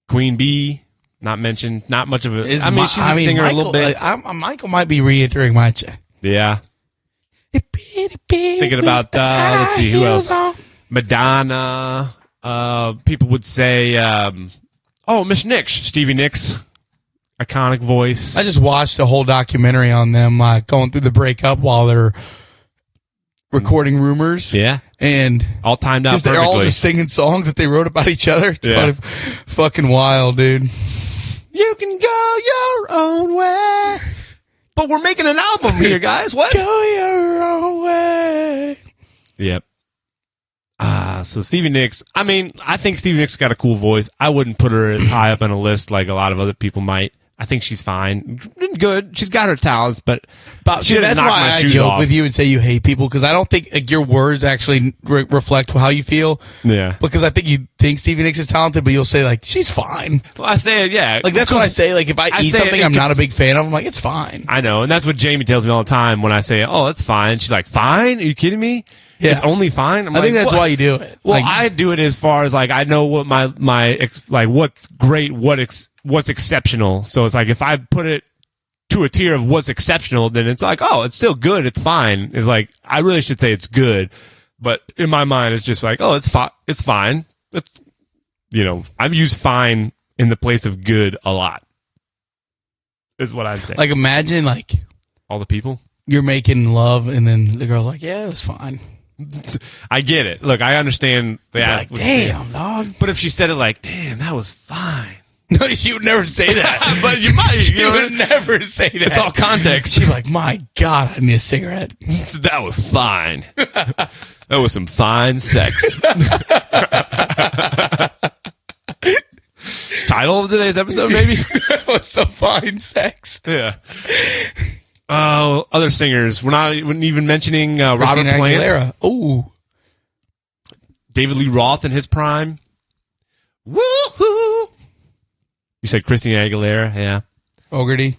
Queen Bee, not mentioned. Not much of a. She's a singer Michael, a little bit. Michael might be re-entering my check. Yeah. Thinking about, let's see, who else? Madonna. People would say, Miss Nicks, Stevie Nicks. Iconic voice. I just watched a whole documentary on them going through the breakup while they're recording Rumors. Yeah. And all timed out perfectly. They're all just singing songs that they wrote about each other. It's fucking wild, dude. You can go your own way. But we're making an album here, guys. What? Go your own way. Yep. So Stevie Nicks. I mean, I think Stevie Nicks got a cool voice. I wouldn't put her high up on a list like a lot of other people might. I think she's fine. Good. She's got her talents, but she that's knock why my I shoes joke off. with you and say you hate people, because I don't think your words actually reflect how you feel. Yeah. Because I think you think Stevie Nicks is talented, but you'll say like she's fine. Well, I say it, yeah. Like that's what I say. Like if I eat something I'm not a big fan of, I'm like it's fine. I know, and that's what Jamie tells me all the time when I say, "Oh, it's fine." She's like, "Fine? Are you kidding me? Yeah. It's only fine." I think that's why you do it. Well, Like, I do it as far as like I know what what's great, what's exceptional. So it's like if I put it to a tier of what's exceptional, then it's like, oh, it's still good. It's fine. It's like I really should say it's good, but in my mind, it's just like, oh, it's fine. It's fine. It's I've used fine in the place of good a lot. Is what I'm saying. like imagine like All the people. you're making love and then the girl's like, yeah, it was fine. I get it. Look, I understand the Like, damn, dog. But if she said it like, damn, that was fine. No, you would never say that. But you might. You would never say that. It's all context. She's like, my God, I need a cigarette. That was fine. That was some fine sex. title of today's episode, maybe? That was so fine sex. Yeah. Oh, other singers. We're not even mentioning Robert Christina Plant. Aguilera. Ooh. David Lee Roth in his prime. Woo-hoo! You said Christina Aguilera, yeah. Fogerty.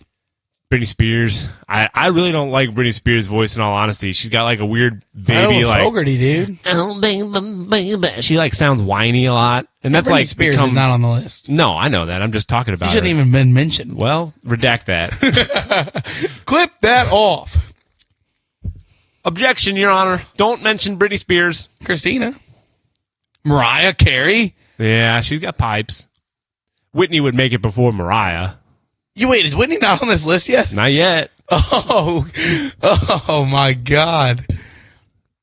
Britney Spears. I really don't like Britney Spears' voice, in all honesty. She's got like a weird baby, like Fogerty, dude. oh baby. She like sounds whiny a lot, and that's Britney like Spears is not on the list. No, I know that. I'm just talking about. She shouldn't her. even been mentioned. Well, redact that. Clip that off. Objection, Your Honor. Don't mention Britney Spears. Christina. Mariah Carey. Yeah, she's got pipes. Whitney would make it before Mariah. Wait, is Whitney not on this list yet? Not yet. Oh my God.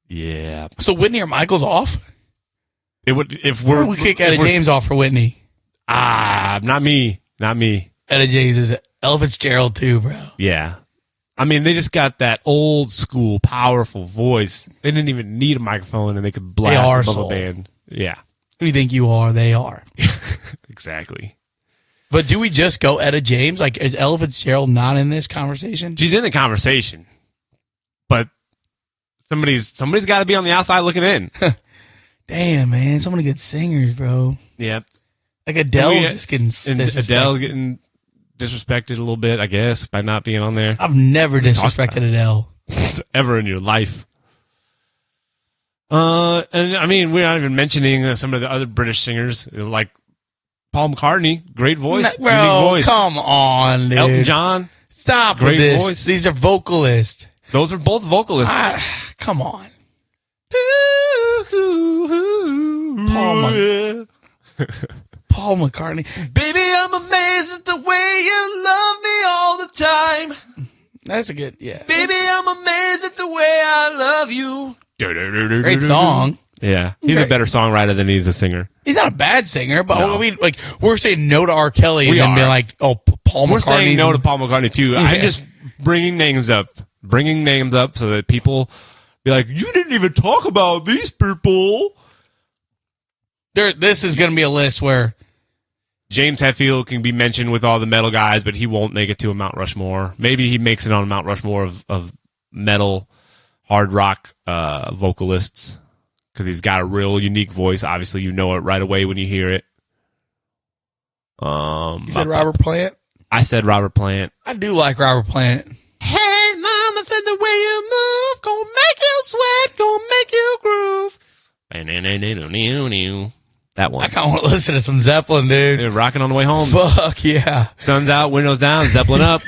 Yeah. So Whitney or Michael's off? It would if Or we're we kick if Etta we're- James off for Whitney. Not me. Etta James is Ella Fitzgerald too, bro. Yeah. I mean, they just got that old school, powerful voice. They didn't even need a microphone, and they could blast are above soul. a band. Yeah, Who do you think you are? They are. exactly. But do we just go Etta James? Like, is Ella Fitzgerald not in this conversation? She's in the conversation, but somebody's got to be on the outside looking in. Damn, man. So many good singers, bro. Yeah, Like Adele's Yeah. just getting and disrespected. Adele's getting disrespected a little bit, I guess, by not being on there I've never disrespected Adele. ever in your life. And I mean, we're not even mentioning some of the other British singers like Paul McCartney, great voice, Bro, unique voice. come on, dude. Elton John, Stop great with this. voice. These are vocalists. those are both vocalists. Come on. Paul McCartney. Baby, I'm amazed at the way you love me all the time. That's a good, yeah. Baby, I'm amazed at the way I love you. Great song. Yeah, he's a better songwriter than he's a singer. He's not a bad singer, but No. I mean, like, we're saying no to R. Kelly and We then are. being like, oh, Paul McCartney. We're saying no to Paul McCartney too. I'm just bringing names up so that people be like, you didn't even talk about these people. This is going to be a list where James Hetfield can be mentioned with all the metal guys, but he won't make it to a Mount Rushmore. Maybe he makes it on a Mount Rushmore of metal, hard rock vocalists because he's got a real unique voice. Obviously, you know it right away when you hear it. you said Robert Plant. I said Robert Plant. I do like Robert Plant. Hey, mama said the way you move, gonna make you sweat, gonna make you groove. That one. I kind of want to listen to some Zeppelin, dude. They're rocking on the way home. Fuck yeah. Sun's out, windows down, Zeppelin up.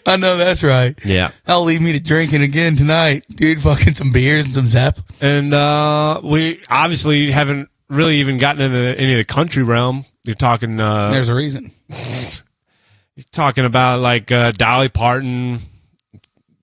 I know that's right. Yeah. That'll lead me to drinking again tonight. Dude, fucking some beers and some Zeppelin. And we obviously haven't really even gotten into any of the country realm. You're talking There's a reason. you're talking about like Dolly Parton,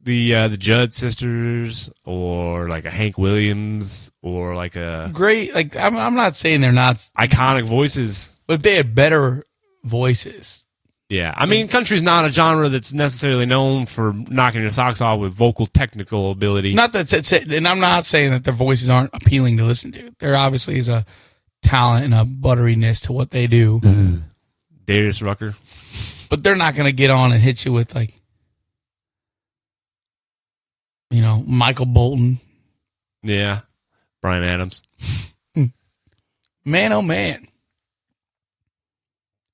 the Judd sisters, or like a Hank Williams, or like a Great. Like, I'm not saying they're not, iconic voices. but they had better voices. Yeah, I mean, country's not a genre that's necessarily known for knocking your socks off with vocal technical ability. Not that, and I'm not saying that their voices aren't appealing to listen to. There obviously is a talent and a butteriness to what they do, Darius Rucker. but they're not going to get on and hit you with like, you know, Michael Bolton. Yeah, Bryan Adams. Man, oh man.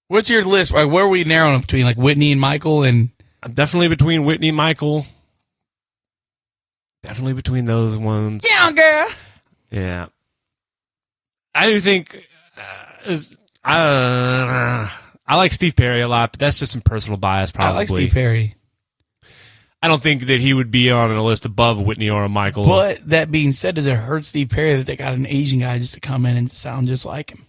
What's your list? Like, where are we narrowing it between like Whitney and Michael and I'm definitely between Whitney and Michael. Definitely between those ones. yeah, girl? Yeah. I do think I like Steve Perry a lot, but that's just some personal bias, probably. I like Steve Perry. I don't think that he would be on a list above Whitney or a Michael. But that being said, does it hurt Steve Perry that they got an Asian guy just to come in and sound just like him?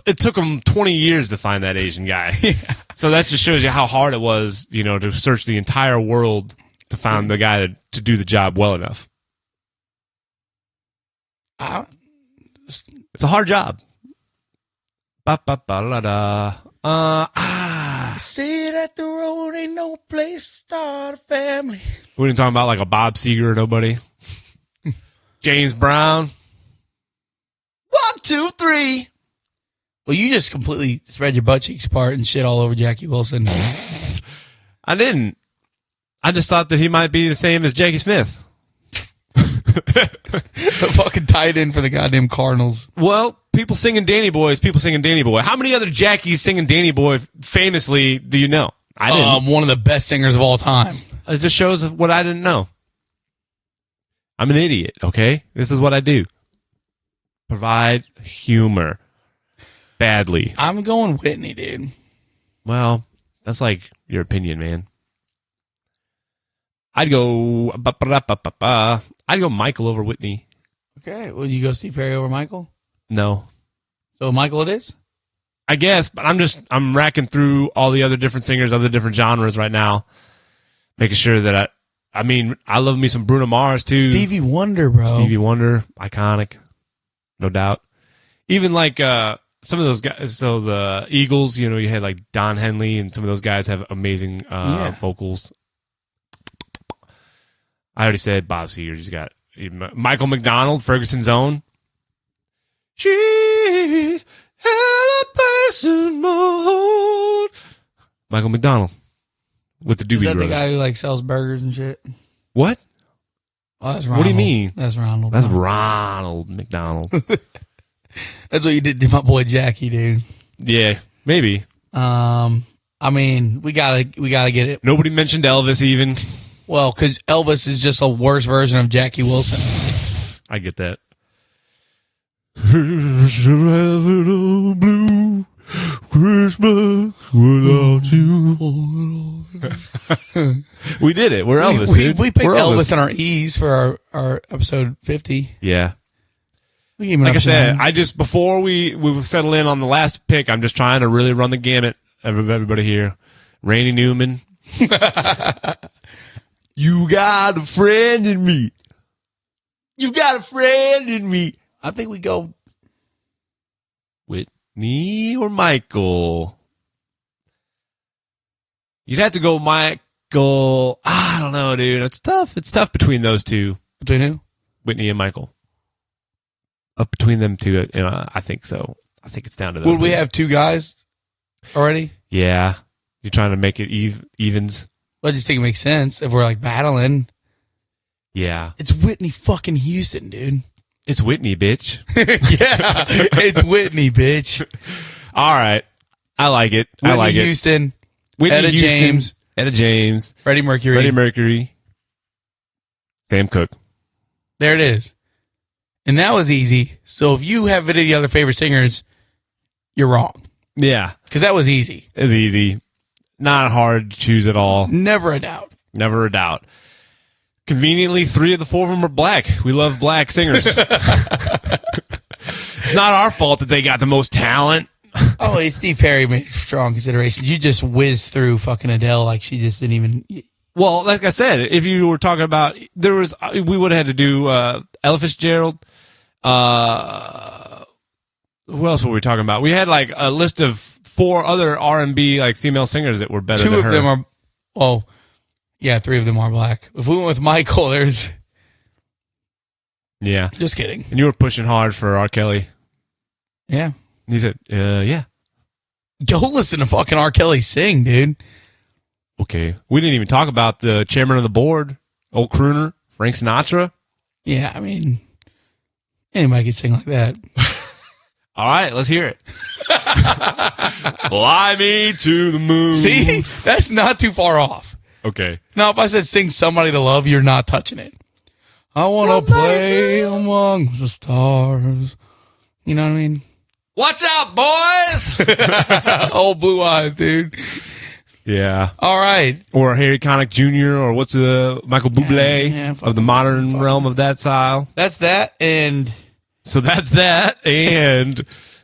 It took him 20 years to find that Asian guy. So that just shows you how hard it was, you know, to search the entire world to find the guy to do the job well enough. It's a hard job. Ba-ba-ba-la-da. Say that the road ain't no place to start a family. We didn't talk about like a Bob Seger or nobody. James Brown. 1, 2, 3. Well, you just completely spread your butt cheeks apart and shit all over Jackie Wilson. I didn't. I just thought that he might be the same as Jackie Smith. The fucking tight end for the goddamn Cardinals. Well, people singing Danny Boy is people singing Danny Boy. How many other Jackies singing Danny Boy famously do you know? I didn't. One of the best singers of all time. It just shows what I didn't know. I'm an idiot, okay? This is what I do. Provide humor. Badly. I'm going Whitney, dude. Well, that's like your opinion, man. I'd go Michael over Whitney. Okay. Would you go Steve Perry over Michael? No. So Michael it is? I guess, but I'm racking through all the other different singers, other different genres right now. Making sure that I love me some Bruno Mars too. Stevie Wonder, bro. Stevie Wonder, iconic. No doubt. Even like some of those guys, so the Eagles, you had like Don Henley, and some of those guys have amazing vocals. I already said Bob Seger. He's got Michael McDonald, Ferguson's own. She had a person mode. Michael McDonald with the Doobie Is that Brothers. the guy who like sells burgers and shit? What? Oh, that's Ronald. What do you mean? That's Ronald. That's Ronald McDonald. That's what you did to my boy Jackie, dude. Yeah, maybe. I mean, we gotta get it. Nobody mentioned Elvis even. Well, because Elvis is just a worse version of Jackie Wilson. I get that. Blue Christmas without you. We did it. We're Elvis, dude. We picked We're Elvis in our E's for our episode 50. Yeah. We gave him Like I enough said, shine. before we settle in on the last pick, I'm just trying to really run the gamut of everybody here. Randy Newman. You got a friend in me. You got a friend in me. I think we go Whitney or Michael? You'd have to go Michael. I don't know, dude. It's tough. It's tough between those two. between who? Whitney and Michael. Up between them two, I think so. I think it's down to those Would we two. have two guys already? Yeah. You're trying to make it evens? I just think it makes sense if we're like battling. Yeah. It's Whitney fucking Houston, dude. It's Whitney, bitch. Yeah, it's Whitney, bitch. All right. I like it. Whitney I like it. Houston, Whitney Etta Houston, James, Etta James, Freddie Mercury. Freddie Mercury, Sam Cooke. There it is. And that was easy. So if you have any of the other favorite singers, you're wrong. Yeah. Because that was easy. It's easy. Not hard to choose at all. Never a doubt. Never a doubt. Conveniently, 3 of the 4 of them are black. We love black singers. It's not our fault that they got the most talent. Oh, it's Steve Perry made strong considerations. You just whizzed through fucking Adele like she just didn't even. Well, like I said, if you were talking about, we would have had to do Ella Fitzgerald. Who else were we talking about? We had like a list of 4 other R&B like female singers that were better than her. 2 of them are. Oh, yeah, 3 of them are black. If we went with Michael, there's. Yeah. Just kidding. And you were pushing hard for R. Kelly. Yeah. He said, yeah. Go listen to fucking R. Kelly sing, dude. Okay. We didn't even talk about the chairman of the board, old crooner, Frank Sinatra. Yeah, I mean, anybody could sing like that. All right, let's hear it. Fly me to the moon. See? That's not too far off. Okay. Now, if I said sing Somebody to Love, you're not touching it. I want to play among the stars. You know what I mean? Watch out, boys! Old blue eyes, dude. Yeah. All right. Or Harry Connick Jr., or what's the Michael Bublé Yeah, of the modern realm of that style. That's that. And So that's that. And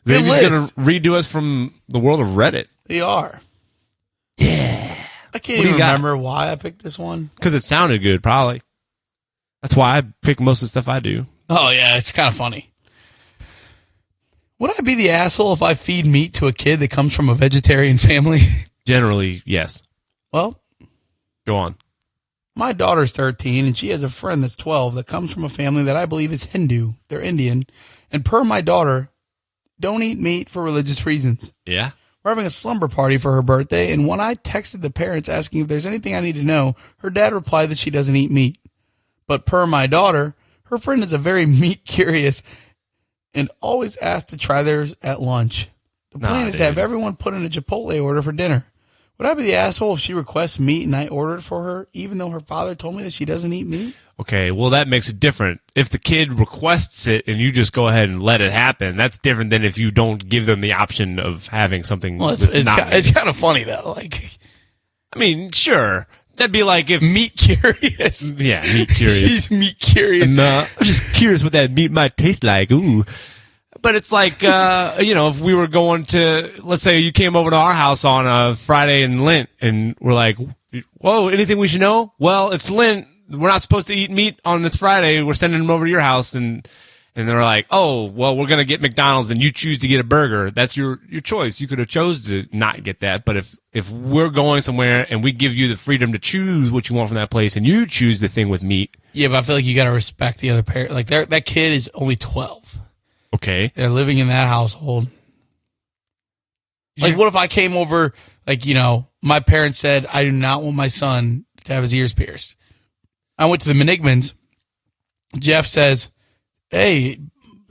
Xavi's list. going to redo us from the world of Reddit. they are. Yeah. I can't What do even you got? remember why I picked this one. Because it sounded good, probably. That's why I pick most of the stuff I do. Oh, yeah. It's kind of funny. Would I be the asshole if I feed meat to a kid that comes from a vegetarian family? Generally, yes. Well, Go on. my daughter's 13, and she has a friend that's 12 that comes from a family that I believe is Hindu. They're Indian. And per my daughter, don't eat meat for religious reasons. Yeah. We're having a slumber party for her birthday, and when I texted the parents asking if there's anything I need to know, her dad replied that she doesn't eat meat. But per my daughter, her friend is a very meat curious and always asks to try theirs at lunch. The plan is to have everyone put in a Chipotle order for dinner. Would I be the asshole if she requests meat and I order it for her, even though her father told me that she doesn't eat meat? Okay, well, that makes it different. If the kid requests it and you just go ahead and let it happen, that's different than if you don't give them the option of having something. Well, it's kind of funny, though. Like, I mean, sure. That'd be like if... Meat curious. Yeah, meat curious. She's meat curious. I'm just curious what that meat might taste like. Ooh. But it's like, if we were going to, let's say you came over to our house on a Friday in Lent, and we're like, whoa, anything we should know? Well, it's Lent. We're not supposed to eat meat on this Friday. We're sending them over to your house. And they're like, oh, well, we're going to get McDonald's, and you choose to get a burger. That's your choice. You could have chose to not get that. But if we're going somewhere and we give you the freedom to choose what you want from that place, and you choose the thing with meat. Yeah, but I feel like you got to respect the other parent. Like, that kid is only 12. Okay. They're living in that household. Like, what if I came over, like, my parents said, I do not want my son to have his ears pierced. I went to the Menigmans. Jeff says, hey,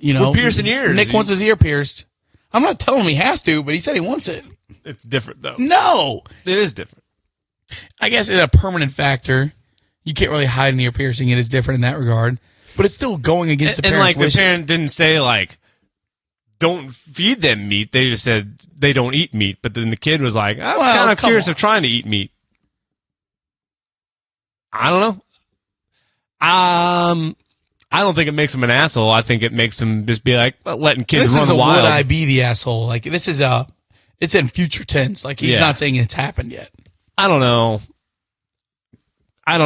we're piercing ears. Nick wants his ear pierced. I'm not telling him he has to, but he said he wants it. It's different, though. No. It is different. I guess it's a permanent factor. You can't really hide an ear piercing. It is different in that regard. But it's still going against the parent's wishes. The parent didn't say, like, don't feed them meat. They just said they don't eat meat. But then the kid was like, I'm kind of curious of trying to eat meat. I don't know. I don't think it makes him an asshole. I think it makes him just be like, letting kids run wild. Would I be the asshole? Like, this is it's in future tense. Like, he's not saying it's happened yet. I don't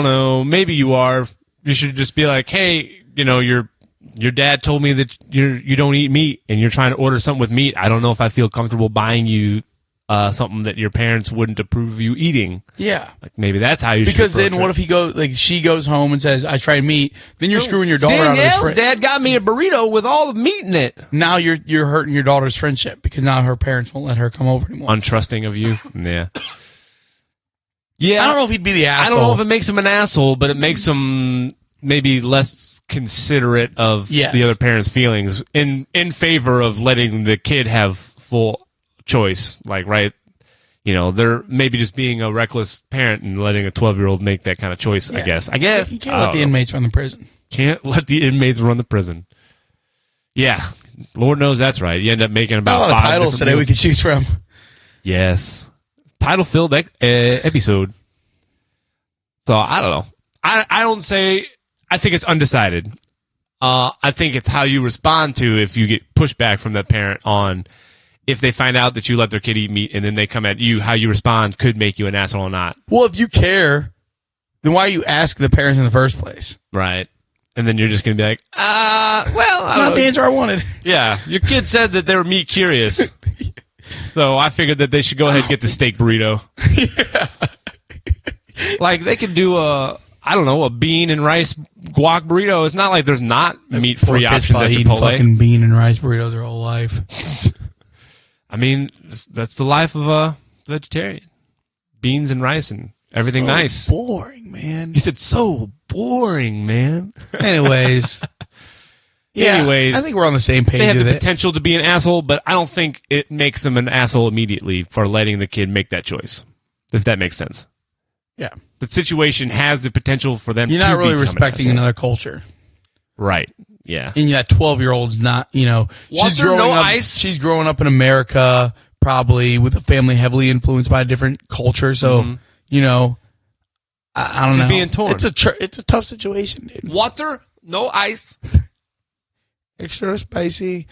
know. Maybe you are. You should just be like, hey, your dad told me that you don't eat meat and you're trying to order something with meat. I don't know if I feel comfortable buying you something that your parents wouldn't approve of you eating. Yeah. Like, maybe that's how you should Because then what if she goes home and says, I tried meat, then you're screwing your daughter out of his friend. Dad got me a burrito with all the meat in it. Now you're hurting your daughter's friendship because now her parents won't let her come over anymore. Untrusting of you. Yeah. Yeah. I don't know if he'd be the asshole. I don't know if it makes him an asshole, but it makes him maybe less considerate of the other parent's feelings in favor of letting the kid have full choice. Like, right, they're maybe just being a reckless parent and letting a 12-year-old make that kind of choice. Yeah. I guess you can't let the inmates run the prison. Can't let the inmates run the prison. Yeah, Lord knows that's right. You end up making about 5 titles today we could choose from. Yes, title-filled episode. So I don't know. I don't say. I think it's undecided. I think it's how you respond to if you get pushback from that parent on if they find out that you let their kid eat meat and then they come at you. How you respond could make you an asshole or not. Well, if you care, then why you ask the parents in the first place? Right. And then you're just going to be like, I don't not know. the answer I wanted. Yeah. Your kid said that they were meat curious. So I figured that they should go ahead and get the steak burrito. Yeah. Like, they could do a bean and rice guac burrito. It's not like there's not meat-free options at Chipotle. Fucking bean and rice burritos their whole life. I mean, that's the life of a vegetarian. Beans and rice and everything nice. Boring, man. You said so boring, man. Anyways. I think we're on the same page. They have with the potential to be an asshole, but I don't think it makes them an asshole immediately for letting the kid make that choice. If that makes sense. Yeah. The situation has the potential for them to You're not really respecting an another culture. Right. Yeah. And that 12-year-old's not, she's growing up in America, probably with a family heavily influenced by a different culture. So, I don't know. She's being torn. It's a tough situation, dude. Water, no ice. Extra spicy.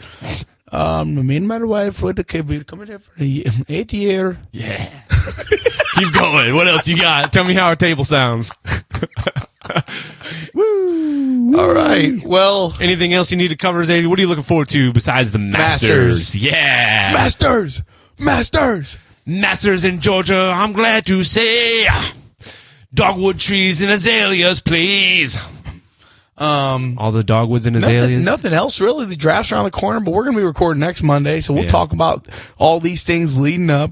Me and my wife would be coming here for the 8th year. Yeah. Keep going. What else you got? Tell me how our table sounds. Woo. All right. Well, anything else you need to cover, Xavi? What are you looking forward to besides the Masters? Yeah. Masters in Georgia, I'm glad to say. Dogwood trees and azaleas, please. All the dogwoods and azaleas. Nothing else really. The draft's around the corner, but we're going to be recording next Monday, so we'll talk about all these things leading up.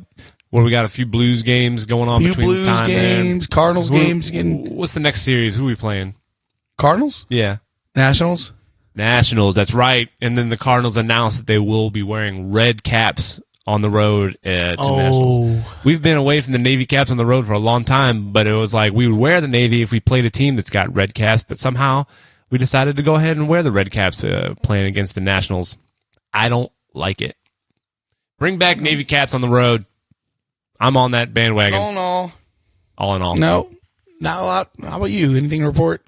Well, we got a few Blues games going on between Blues time games, there. Cardinals games. What's the next series? Who are we playing? Cardinals? Yeah. Nationals? Nationals, that's right. And then the Cardinals announced that they will be wearing red caps on the road to Nationals. We've been away from the Navy caps on the road for a long time, but it was like we would wear the Navy if we played a team that's got red caps, but somehow we decided to go ahead and wear the red caps playing against the Nationals. I don't like it. Bring back Navy caps on the road. I'm on that bandwagon. All in all. No, not a lot. How about you? Anything to report?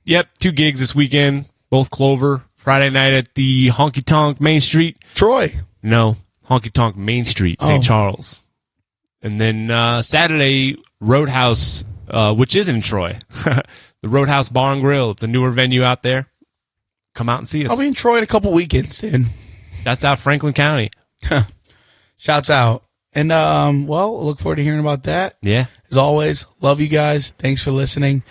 Yep, 2 gigs this weekend, both Clover. Friday night at the Honky Tonk Main Street. Troy. No, Honky Tonk Main Street, St. Charles. And then Saturday, Roadhouse, which is in Troy. The Roadhouse Bar and Grill. It's a newer venue out there. Come out and see us. I'll be in Troy in a couple weekends, dude. That's out Franklin County. Shouts out. And, well, look forward to hearing about that. Yeah. As always, love you guys. Thanks for listening.